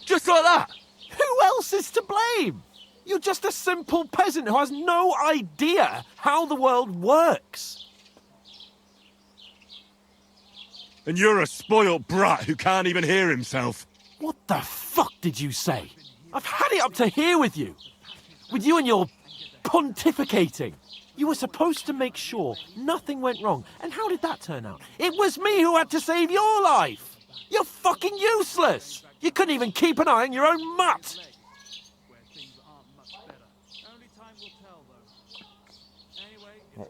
Just like that? Who else is to blame? You're just a simple peasant who has no idea how the world works. And you're a spoilt brat who can't even hear himself. What the fuck did you say? I've had it up to here with you. With you and your pontificating. You were supposed to make sure nothing went wrong. And how did that turn out? It was me who had to save your life. You're fucking useless. You couldn't even keep an eye on your own mutt.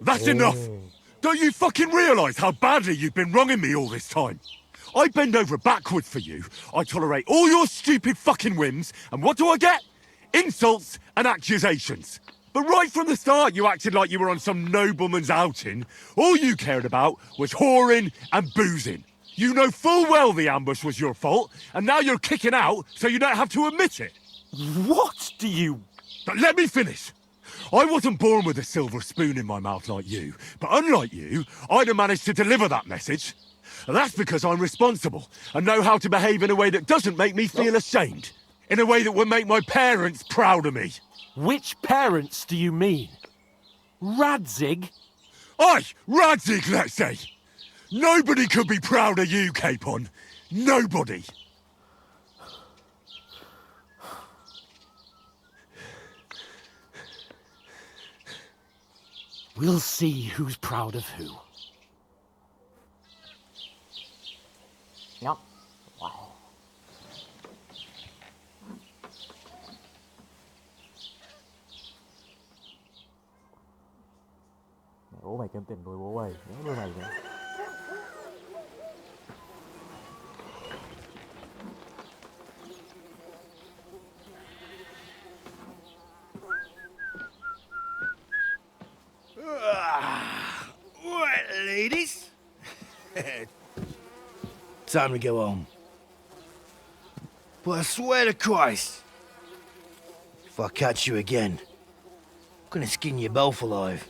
That's enough! Don't you fucking realise how badly you've been wronging me all this time? I bend over backwards for you, I tolerate all your stupid fucking whims, and what do I get? Insults and accusations. But right from the start you acted like you were on some nobleman's outing. All you cared about was whoring and boozing. You know full well the ambush was your fault, and now you're kicking out so you don't have to admit it. What do you... But let me finish. I wasn't born with a silver spoon in my mouth like you, but unlike you, I'd have managed to deliver that message. And that's because I'm responsible and know how to behave in a way that doesn't make me feel ashamed. In a way that would make my parents proud of me. Which parents do you mean? Radzig? Aye, Radzig, let's say. Nobody could be proud of you, Capon. Nobody. We'll see who's proud of who. Nhóc. Wow. Bố mày kiếm tiền nuôi bố mày, nhớ nuôi mày nữa. Right, ladies. Time to go home. But I swear to Christ, if I catch you again, I'm gonna skin you both alive.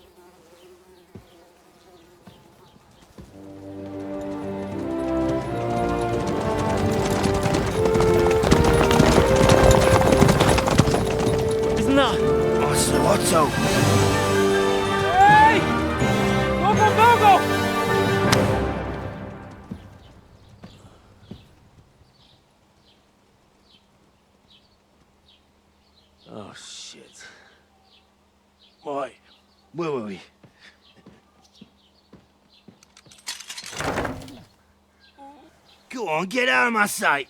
Isn't that? Otto. Hey! Go! Oh, shit. Right, where were we? Go on, get out of my sight.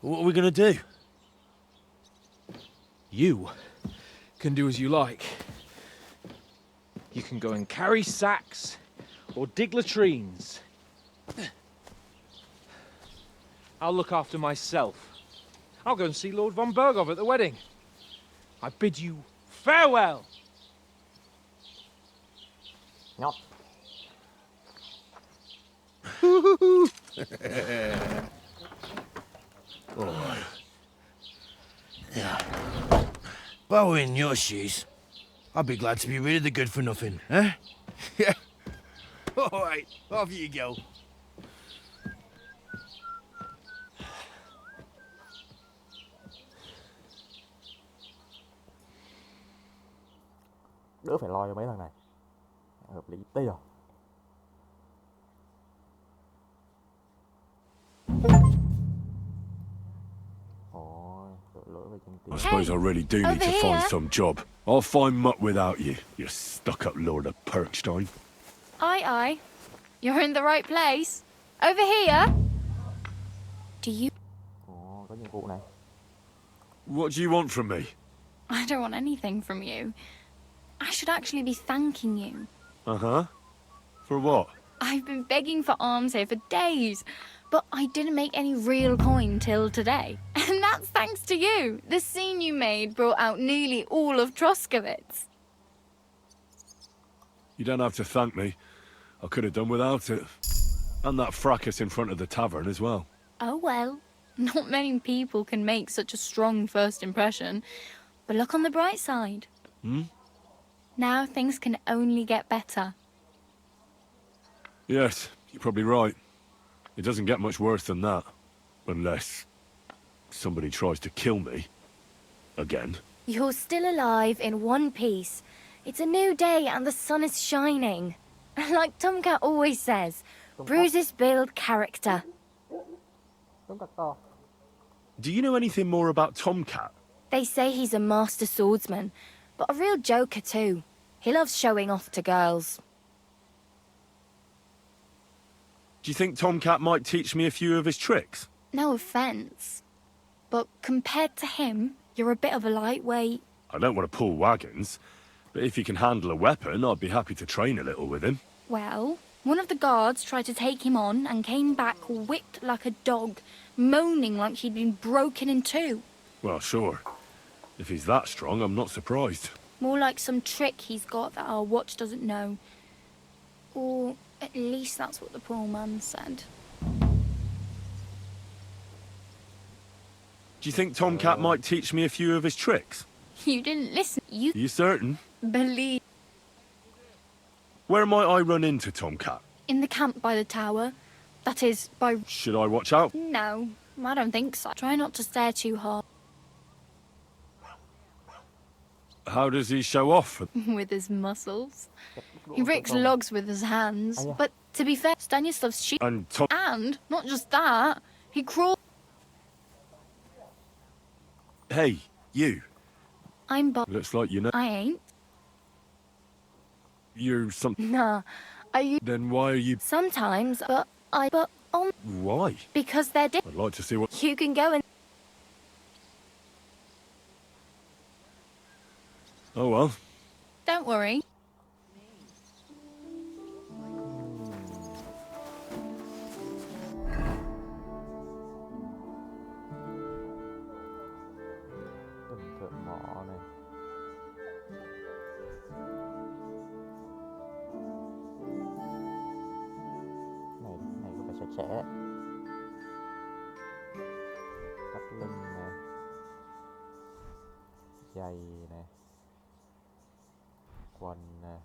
What are we gonna do? You can do as you like. You can go and carry sacks or dig latrines. I'll look after myself. I'll go and see Lord von Bergov at the wedding. I bid you farewell. Nhóc. Oh. Yeah. If I were in your shoes, I'd be glad to be rid of the good for nothing, eh? Yeah. All right, off you go. Đỡ phải lo cho mấy thằng này. Hợp lý tí rồi. I suppose I really do need to find some job. I'll find mutt without you, you stuck-up Lord of Perkstein. Aye. You're in the right place. Over here. Do you... Có nhiệm vụ này. What do you want from me? I don't want anything from you. I should actually be thanking you. Uh-huh. For what? I've been begging for alms here for days, but I didn't make any real coin till today. And that's thanks to you. The scene you made brought out nearly all of Troskowitz. You don't have to thank me. I could have done without it. And that fracas in front of the tavern as well. Oh well. Not many people can make such a strong first impression. But look on the bright side. Now things can only get better. Yes, you're probably right. It doesn't get much worse than that. Unless somebody tries to kill me. Again. You're still alive in one piece. It's a new day and the sun is shining. Like Tomcat always says, bruises build character. Do you know anything more about Tomcat? They say he's a master swordsman, but a real joker too. He loves showing off to girls. Do you think Tomcat might teach me a few of his tricks? No offense, but compared to him, you're a bit of a lightweight. I don't want to pull wagons, but if he can handle a weapon, I'd be happy to train a little with him. Well, one of the guards tried to take him on and came back whipped like a dog, moaning like he'd been broken in two. Well, sure. If he's that strong, I'm not surprised. More like some trick he's got that our watch doesn't know. Or at least that's what the poor man said. Do you think Tomcat might teach me a few of his tricks? You didn't listen. You Are you certain? believe. Where might I run into Tomcat? In the camp by the tower. That is, by... Should I watch out? No, I don't think so. Try not to stare too hard. How does he show off? With his muscles. He breaks logs with his hands. But to be fair, Stanislav's sheep. And not just that, he crawls. Hey, you. I'm Bob. Looks like you know. I ain't. You're something. Nah. Are you? Then why are you? Sometimes, but on. Why? Because they're different. I'd like to see what. You can go and. Oh well. Don't worry. Từng thợ mỏ này. Này có vẻ sạch sẽ. Cắt lưng này. Giày này. Quần này.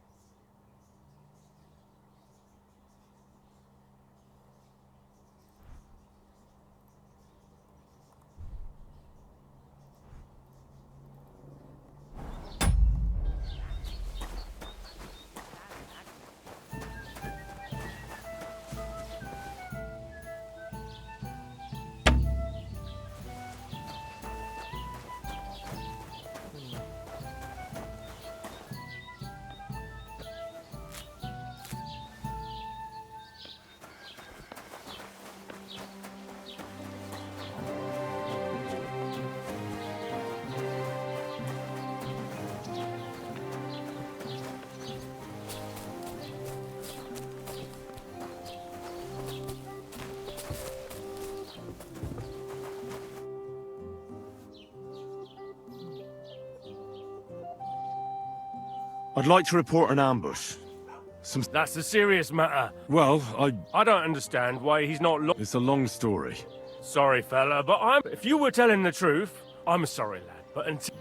I'd like to report an ambush. That's a serious matter. Well, I don't understand why he's not. It's a long story. Sorry, fella, but if you were telling the truth, I'm sorry, lad. But until.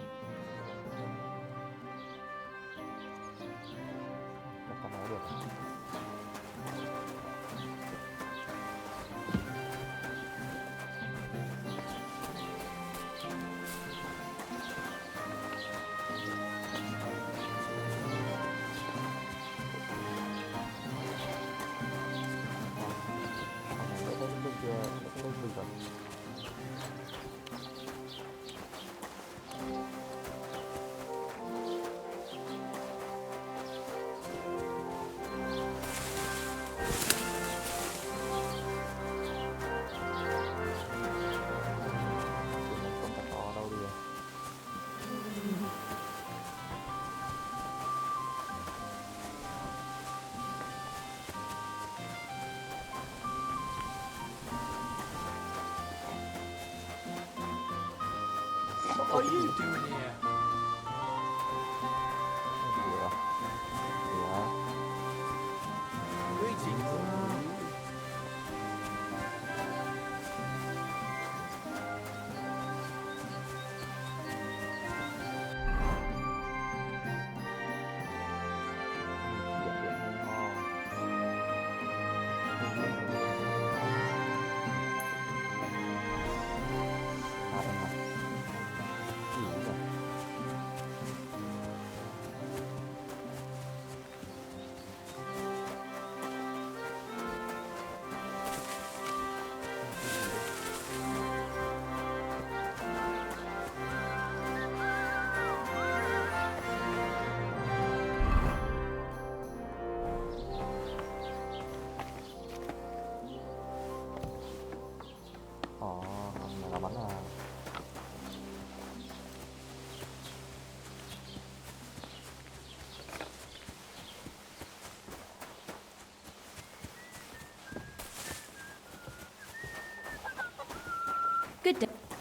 What are you doing here? Greetings.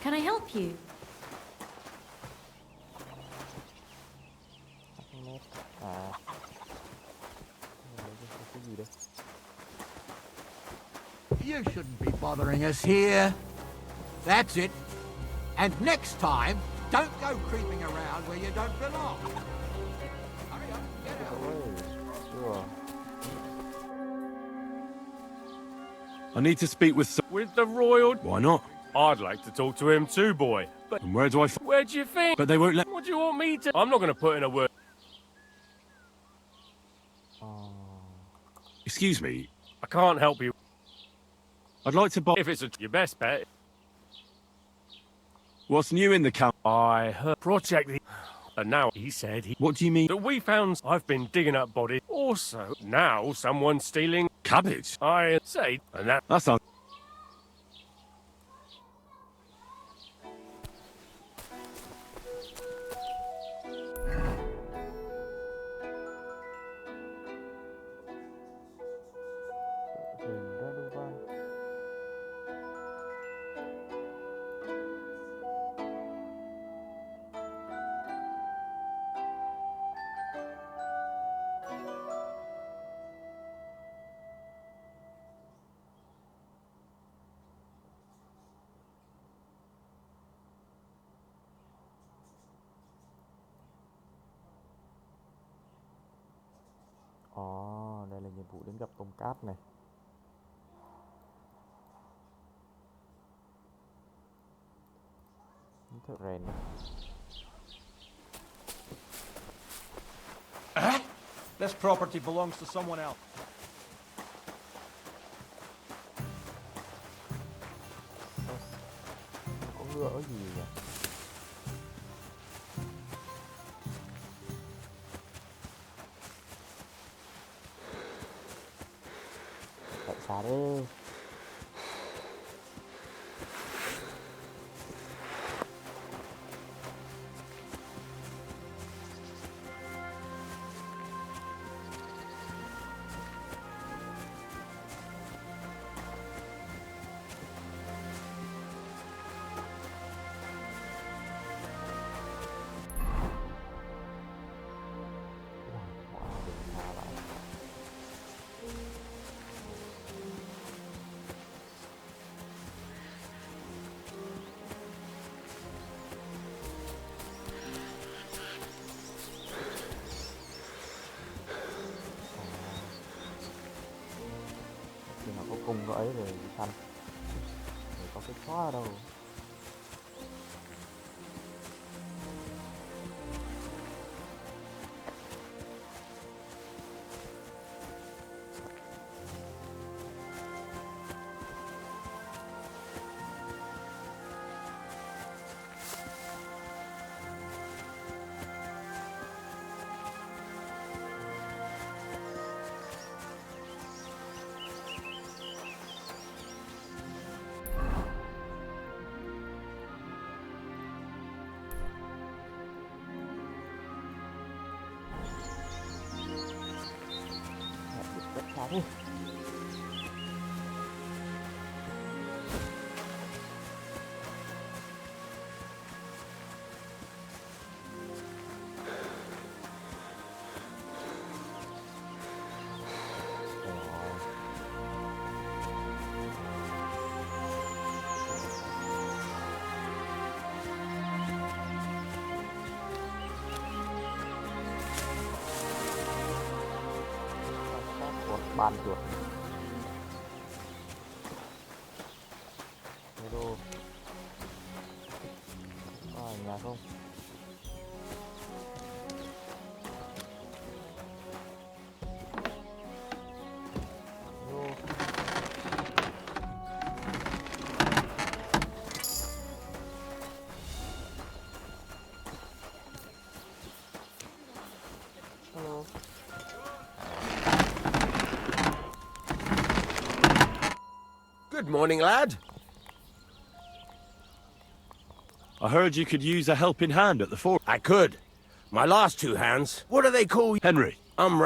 Can I help you? À. Cái gì đây? You shouldn't be bothering us here. That's it. And next time, don't go creeping around where you don't belong. Hurry up, get out. I need to speak with some... With the royal... Why not? I'd like to talk to him too, boy. But And where do I... where do you think? But they won't let... What do you want me to... I'm not going to put in a word. Excuse me. I can't help you. I'd like to buy... If it's your best bet. What's new in the camp? I heard Project the... And now he said he... What do you mean? That we found... I've been digging up bodies. Also, now someone's stealing... Cabbage? I say... And that... That's on... Ồ, đây là nhiệm vụ đến gặp tôm cát này. Thợ rèn này. This property belongs to someone else. Có ngựa gì nhỉ? Chạy xa đi. Khi nào có cung có ấy rồi đi săn. Rồi có cái khóa ở đâu. Rất xa đi. Bàn chuột. Hello. Có ở nhà không? Hello. Hello. Good morning, lad. I heard you could use a helping hand at the fort. I could. My last two hands. What do they call you? Henry.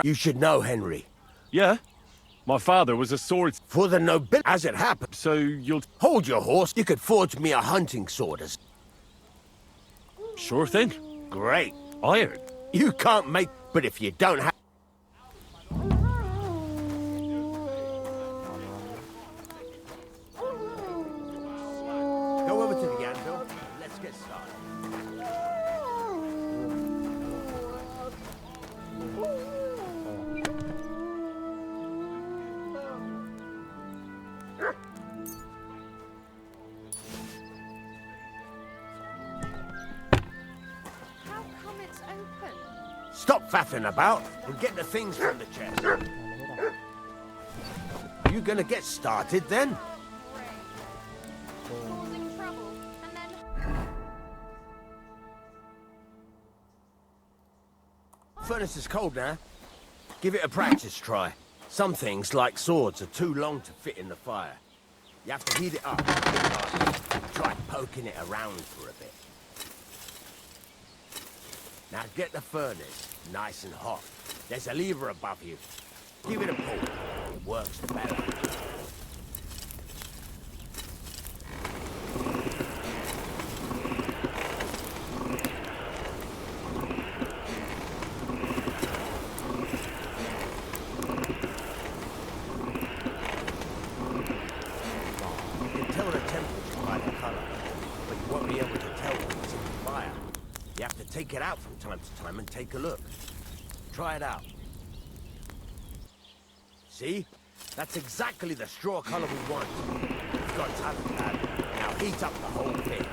You should know Henry. Yeah? My father was a sword... For the nobility, as it happened. So you'll... Hold your horse. You could forge me a hunting sword as... Sure thing. Great. Iron. You can't make... But if you don't have... Go over to the anvil. Let's get started. How come it's open? Stop faffing about and get the things from the chest. You gonna get started then? Causing trouble, and then... Furnace is cold now. Give it a practice try. Some things, like swords, are too long to fit in the fire. You have to heat it up. Try poking it around for a bit. Now get the furnace nice and hot. There's a lever above you. Give it a pull. It works better. Take it out from time to time and take a look. Try it out. See? That's exactly the straw color we want. You've got talent, lad. Now heat up the whole thing.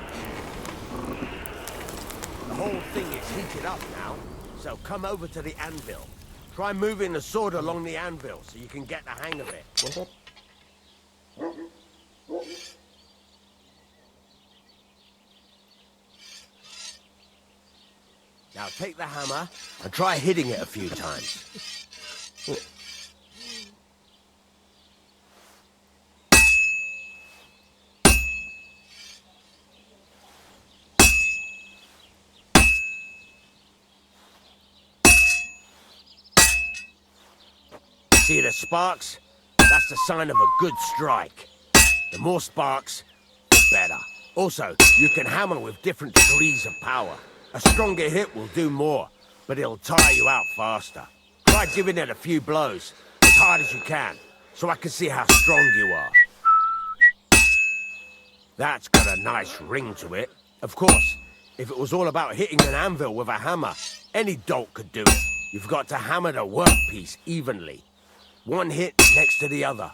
The whole thing is heated up now, so come over to the anvil. Try moving the sword along the anvil so you can get the hang of it. Now take the hammer and try hitting it a few times. See the sparks? That's the sign of a good strike. The more sparks, the better. Also, you can hammer with different degrees of power. A stronger hit will do more, but it'll tire you out faster. Try giving it a few blows, as hard as you can, so I can see how strong you are. That's got a nice ring to it. Of course, if it was all about hitting an anvil with a hammer, any dolt could do it. You've got to hammer the workpiece evenly. One hit next to the other.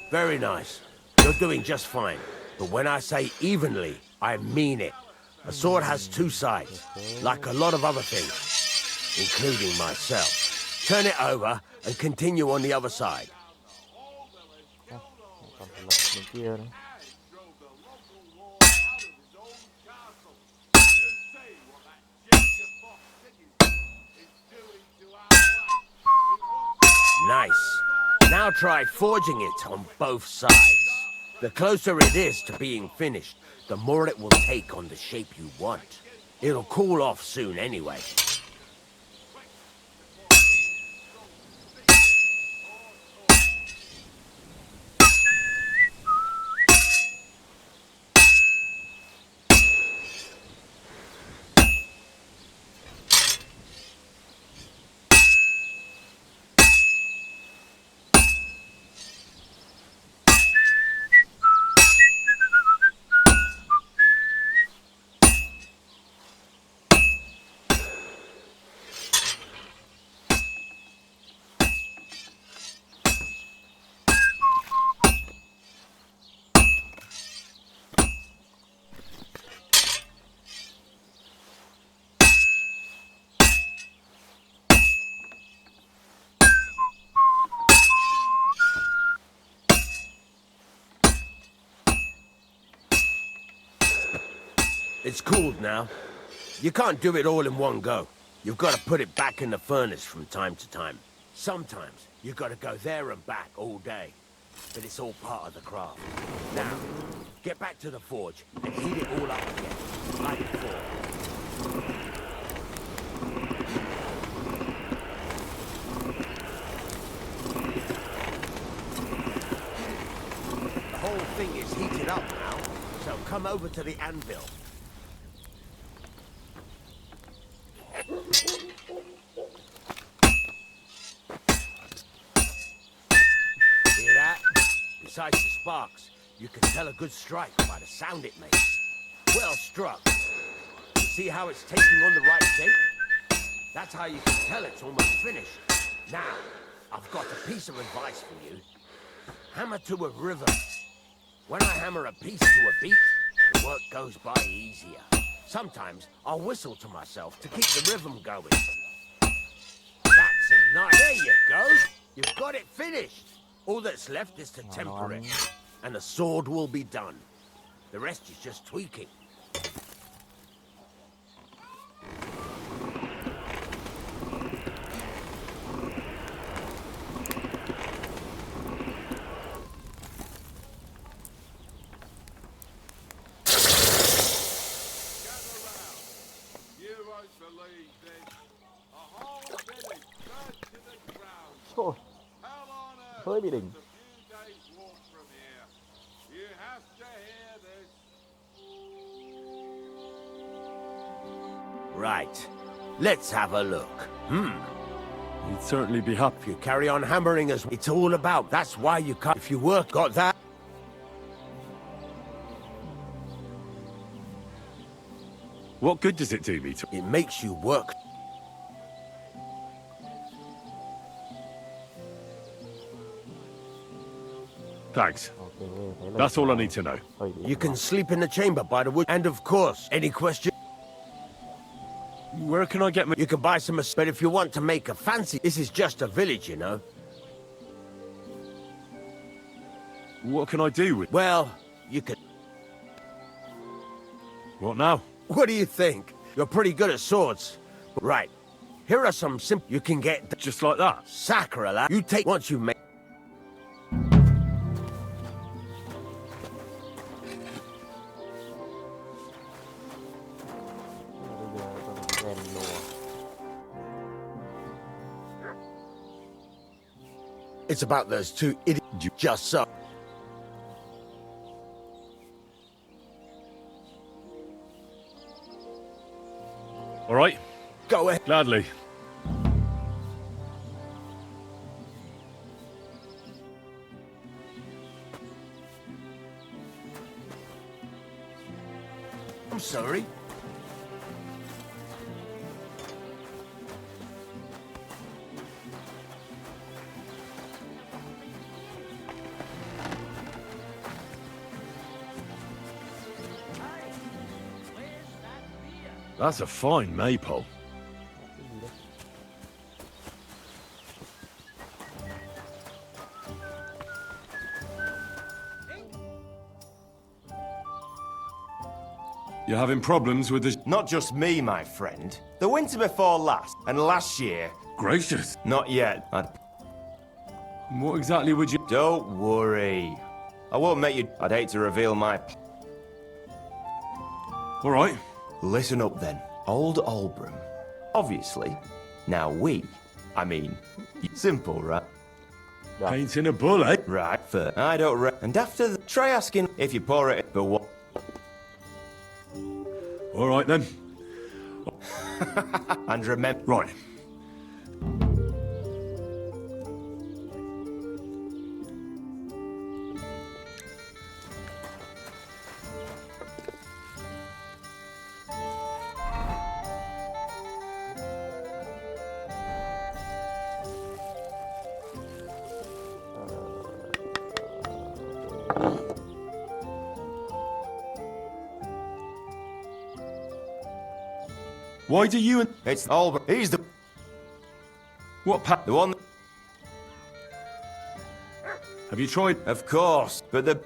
Very nice. You're doing just fine. But when I say evenly, I mean it. A sword has two sides, like a lot of other things, including myself. Turn it over and continue on the other side. Nice. Now try forging it on both sides. The closer it is to being finished, the more it will take on the shape you want. It'll cool off soon anyway. It's cooled now. You can't do it all in one go. You've got to put it back in the furnace from time to time. Sometimes you've got to go there and back all day. but it's all part of the craft. Now, get back to the forge and heat it all up again, like before. The whole thing is heated up now, so come over to the anvil. Hear that? Besides the sparks, you can tell a good strike by the sound it makes. Well struck. You see how it's taking on the right shape? That's how you can tell it's almost finished. Now, I've got a piece of advice for you. Hammer to a rhythm. When I hammer a piece to a beat, the work goes by easier. Sometimes I'll whistle to myself to keep the rhythm going. That's a nice... There you go! You've got it finished! All that's left is to temper it, and the sword will be done. The rest is just tweaking. Thôi, hơi bị đỉnh. Right. Let's have a look. You'd certainly be happy. If you carry on hammering as it's all about, that's why you can't. If you work, got that? What good does it do me to... It makes you work. Thanks. That's all I need to know. You can sleep in the chamber by the wood. And of course, any question? Where can I get my... You can buy some... But if you want to make a fancy... This is just a village, you know. What can I do with... Well, you can... What now? What do you think? You're pretty good at swords. Right. Here are some simple... You can get... Just like that? Sacrilege. You take... Once you make... It's about those two idiots. Just so. All right. Go ahead. Gladly. I'm sorry. That's a fine maypole. You're having problems with this? Not just me, my friend. The winter before last, and last year... Gracious. Not yet. What exactly would you... Don't worry. I won't make you... I'd hate to reveal my... All right. Listen up then. Old Albram. Obviously. Now I mean, simple, right? Painting a bull, eh? Right, fair. I don't and after the... Try asking if you pour it, but what... All right, then. And remember... Right. Why do you and... It's Albert. He's the... What The one... Have you tried... Of course, but the...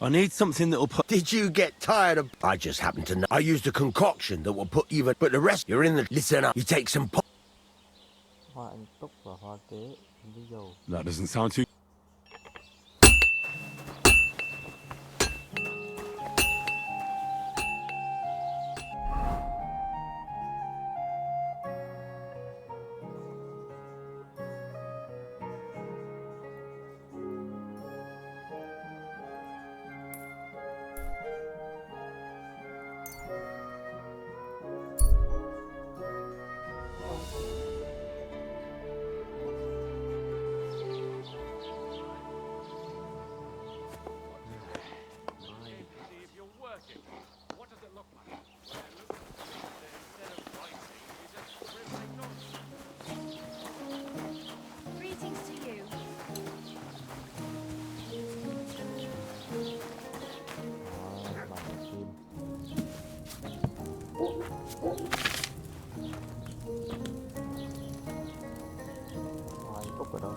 I need something that'll put... Did you get tired of... I just happen to know. I used a concoction that will put even... But the rest, you're in the... Listen up. You take some... Hoa anh túc và hoa kế với dầu. That doesn't sound too... Greetings to you. Hoa anh túc ở đâu?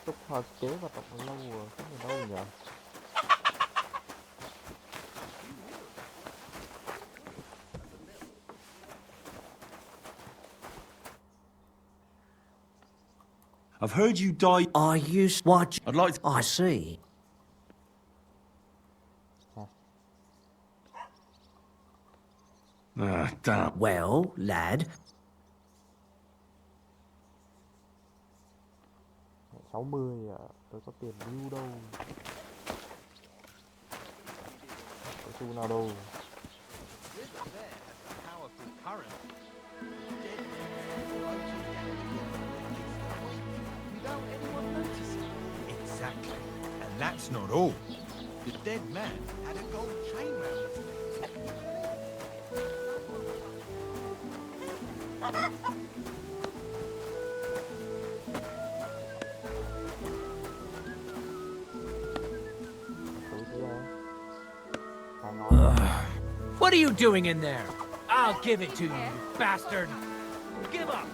Túc hoa kế và tộc lâu rồi, cái gì đâu nhỉ? I've heard you die. I used watch. I'd like to... I see. Ah, damn. Well, lad. 60 à, tôi có tiền lưu đâu. Có xu nào đâu. Exactly. And that's not all. The dead man had a gold chain round his neck. What are you doing in there? I'll give it to you, you bastard. Give up.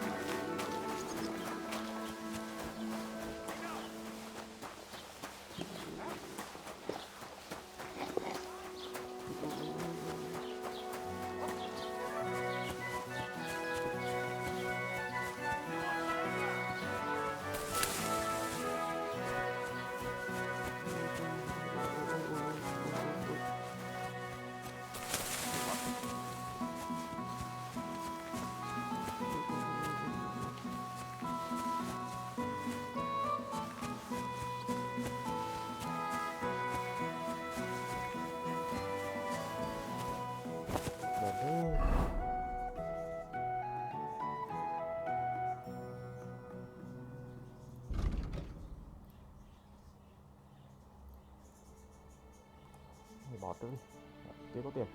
Bỏ trước đi, chưa có tiền.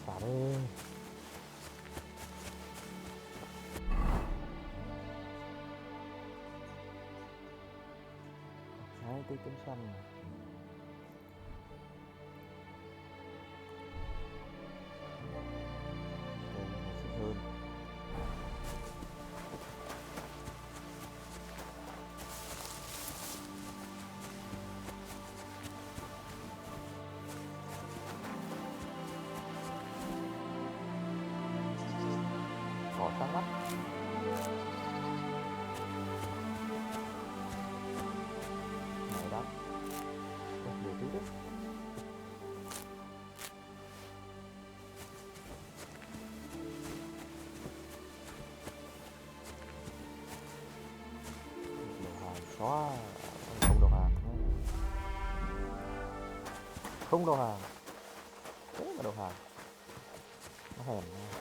Xả đi. cây kiếm xanh này. Đây là xịn hơn. Cỏ sáng mắt. Này đó. Nhiều thứ đấy. Đầu hàng xóa. Không đầu hàng. Không đầu hàng. Thế mà đầu hàng. Nó hèn nha.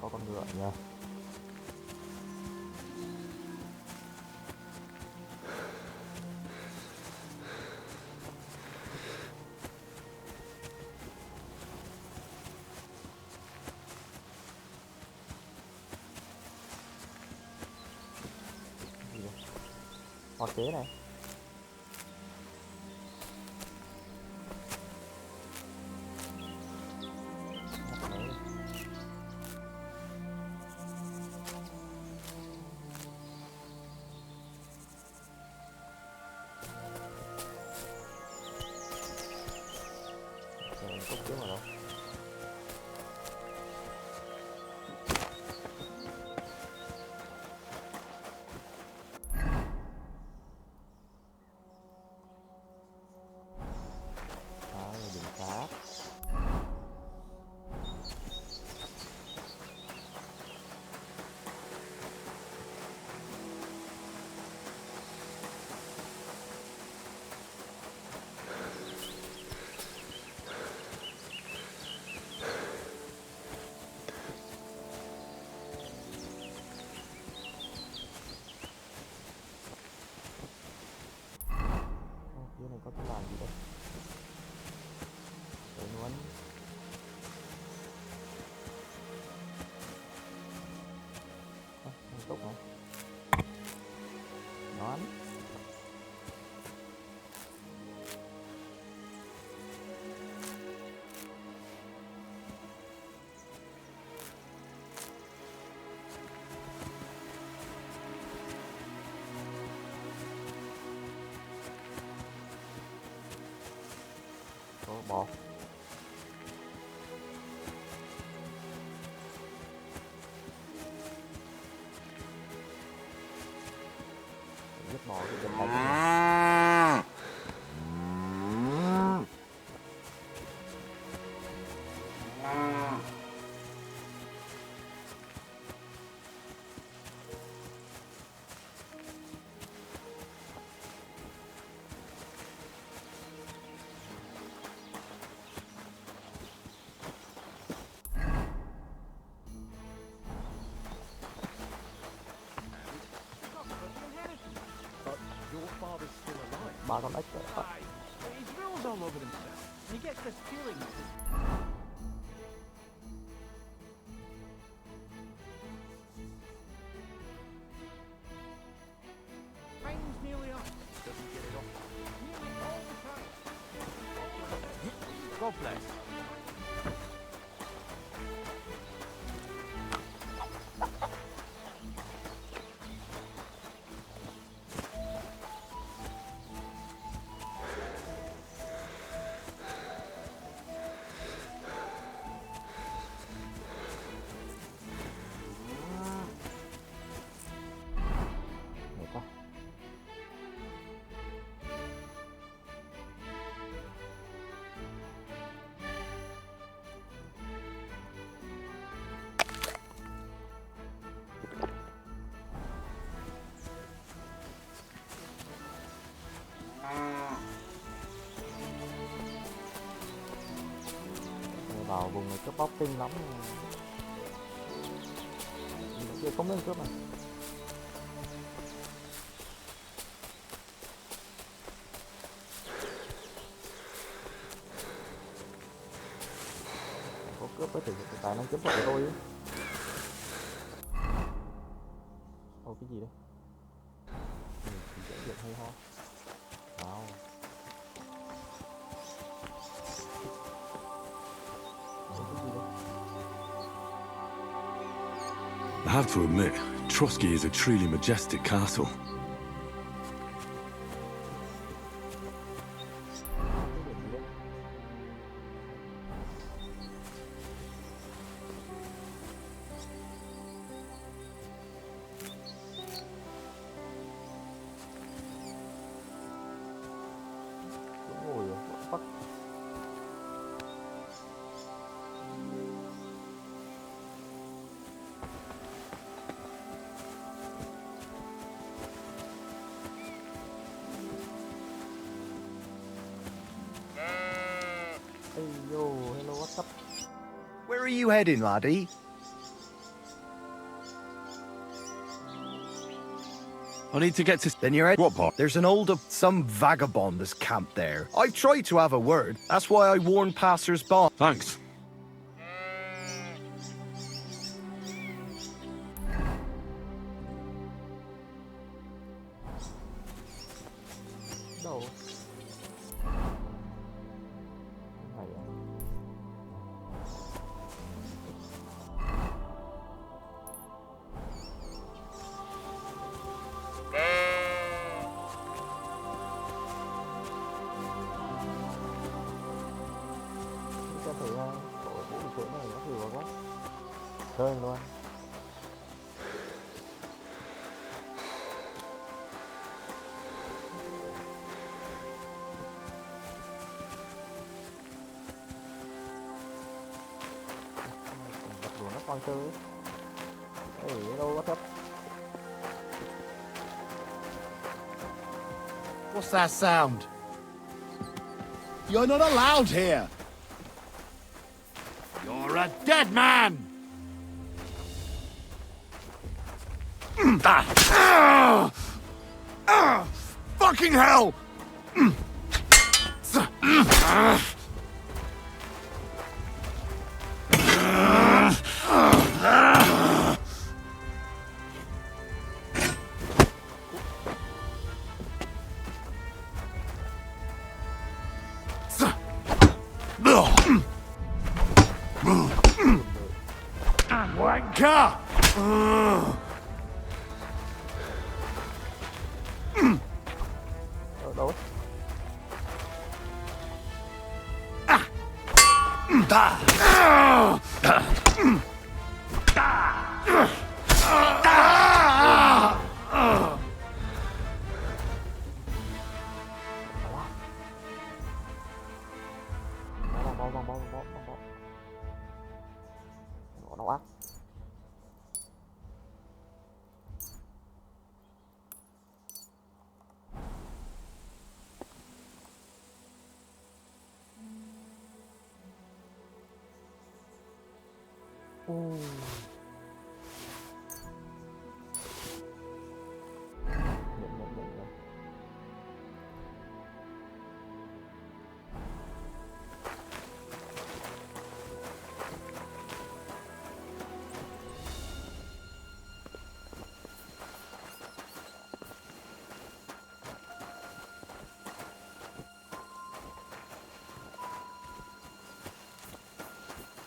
Có con ngựa nha. Hoa kế này. Cốc kiếm vào đâu? Đừng cá. Kia này có cái làng gì đây? Đấy luôn. Tốc này. Nón. Có bò. Giết bò thì được đánh. Ba con ếch rồi. He drills all over himself. He gets this feeling. Time's nearly up. Doesn't get it off. Nearly all the time. God bless. Vào vùng này cướp bóc kinh lắm. Kia không nên cướp này. Có cướp phải thể hiện cái tài năng kiếm thuật của tôi ấy. Ồ, cái gì đây? Chỉ điểm hay ho. Wow. I have to admit, Trotsky is a truly majestic castle. Hey yo, hello, what's up? Where are you heading, laddie? I need to get to... Then you're head... What part? There's some vagabond that's camped there. I tried to have a word. That's why I warned passers-by. Thanks. Đâu? Này à? Xem thử ra bộ vũ khí này nó thử vào quá. Chơi luôn. Nó con chơi. Hey, hello, what's up? What's that sound? You're not allowed here. You're a dead man. Fucking hell! Wanker! Đâu? Nó ác.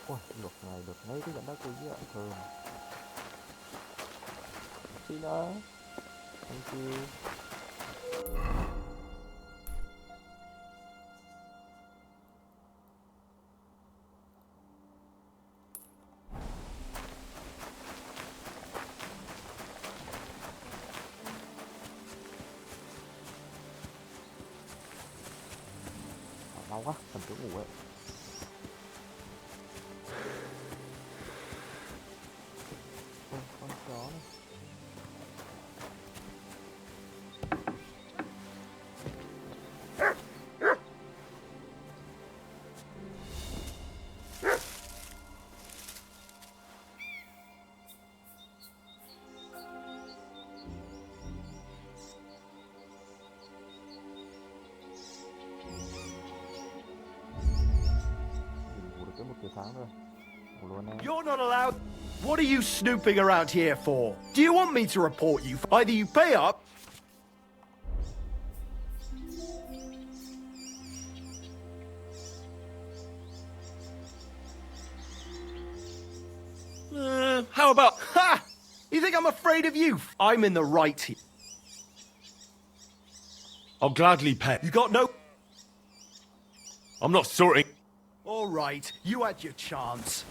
Ôi, luật này được ngay cái dẫn đó của với bạn thường. Xin đó. Thank you. Đau quá, mình cứ ngủ ấy. Con chó này. Mình ngủ được tới 1 giờ sáng rồi. luôn á. You're not allowed. What are you snooping around here for? Do you want me to report you? Either you pay up. How about... Ha! You think I'm afraid of you? I'm in the right here. I'll gladly pay. You got no... I'm not sorting. All right, you had your chance.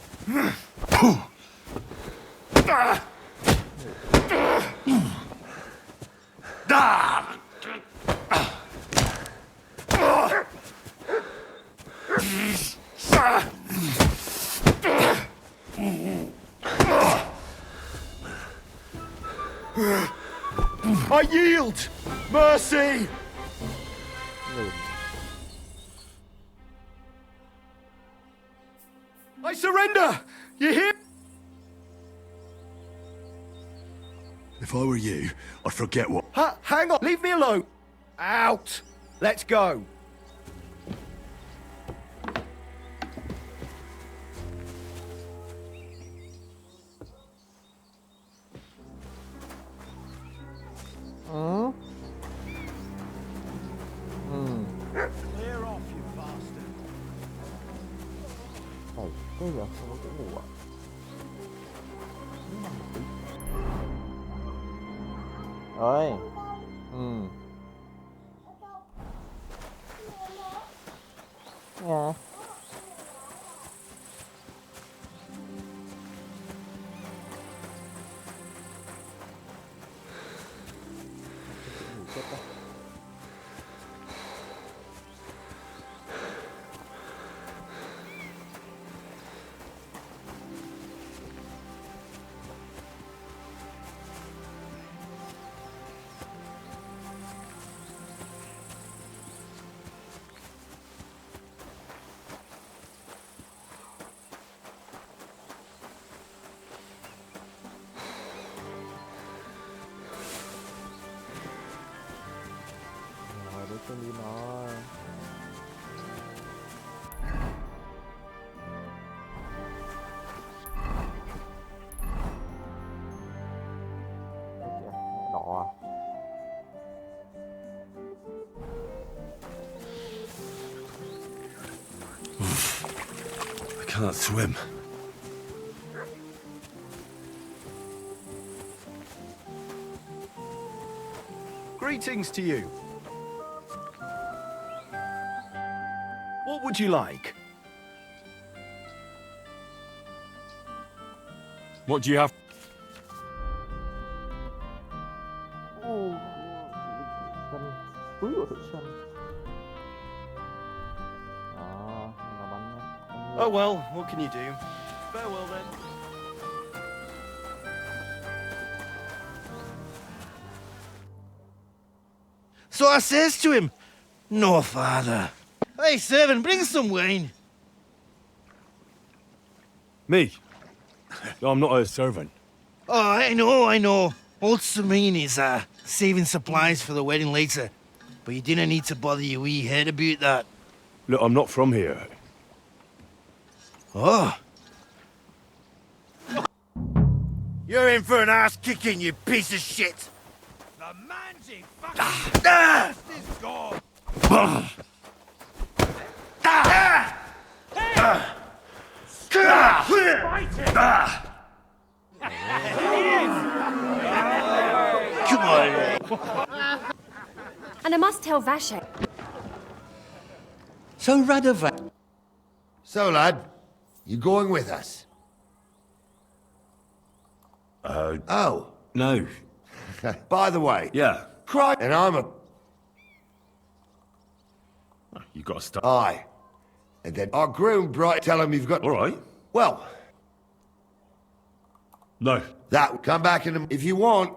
I yield! Mercy! I surrender! You hear? If I were you, I'd forget what... Hang on, leave me alone! Out! Let's go! Clear off, you bastard! Cái giờ không có cái ngủ à? Rồi. Nha. Cho đi nó. Đỏ. I can't swim. Greetings to you. What would you like? What do you have? Oh well, what can you do? Farewell then. So I says to him, "No, father. Hey, servant, bring some wine." Me? I'm not a servant. Oh, I know. Old Samine is saving supplies for the wedding later. But you didn't need to bother your wee head about that. Look, I'm not from here. Oh. You're in for an ass kicking, you piece of shit. The mangy fucking is gone. Come on. And I must tell Vashek. So, Radovan. So, lad, you going with us? Oh. No. By the way. Yeah. Cry. And I'm a... You got to stop. Aye. And then our groom bright tell him you've got... All right. Well. No. That come back in the... If you want,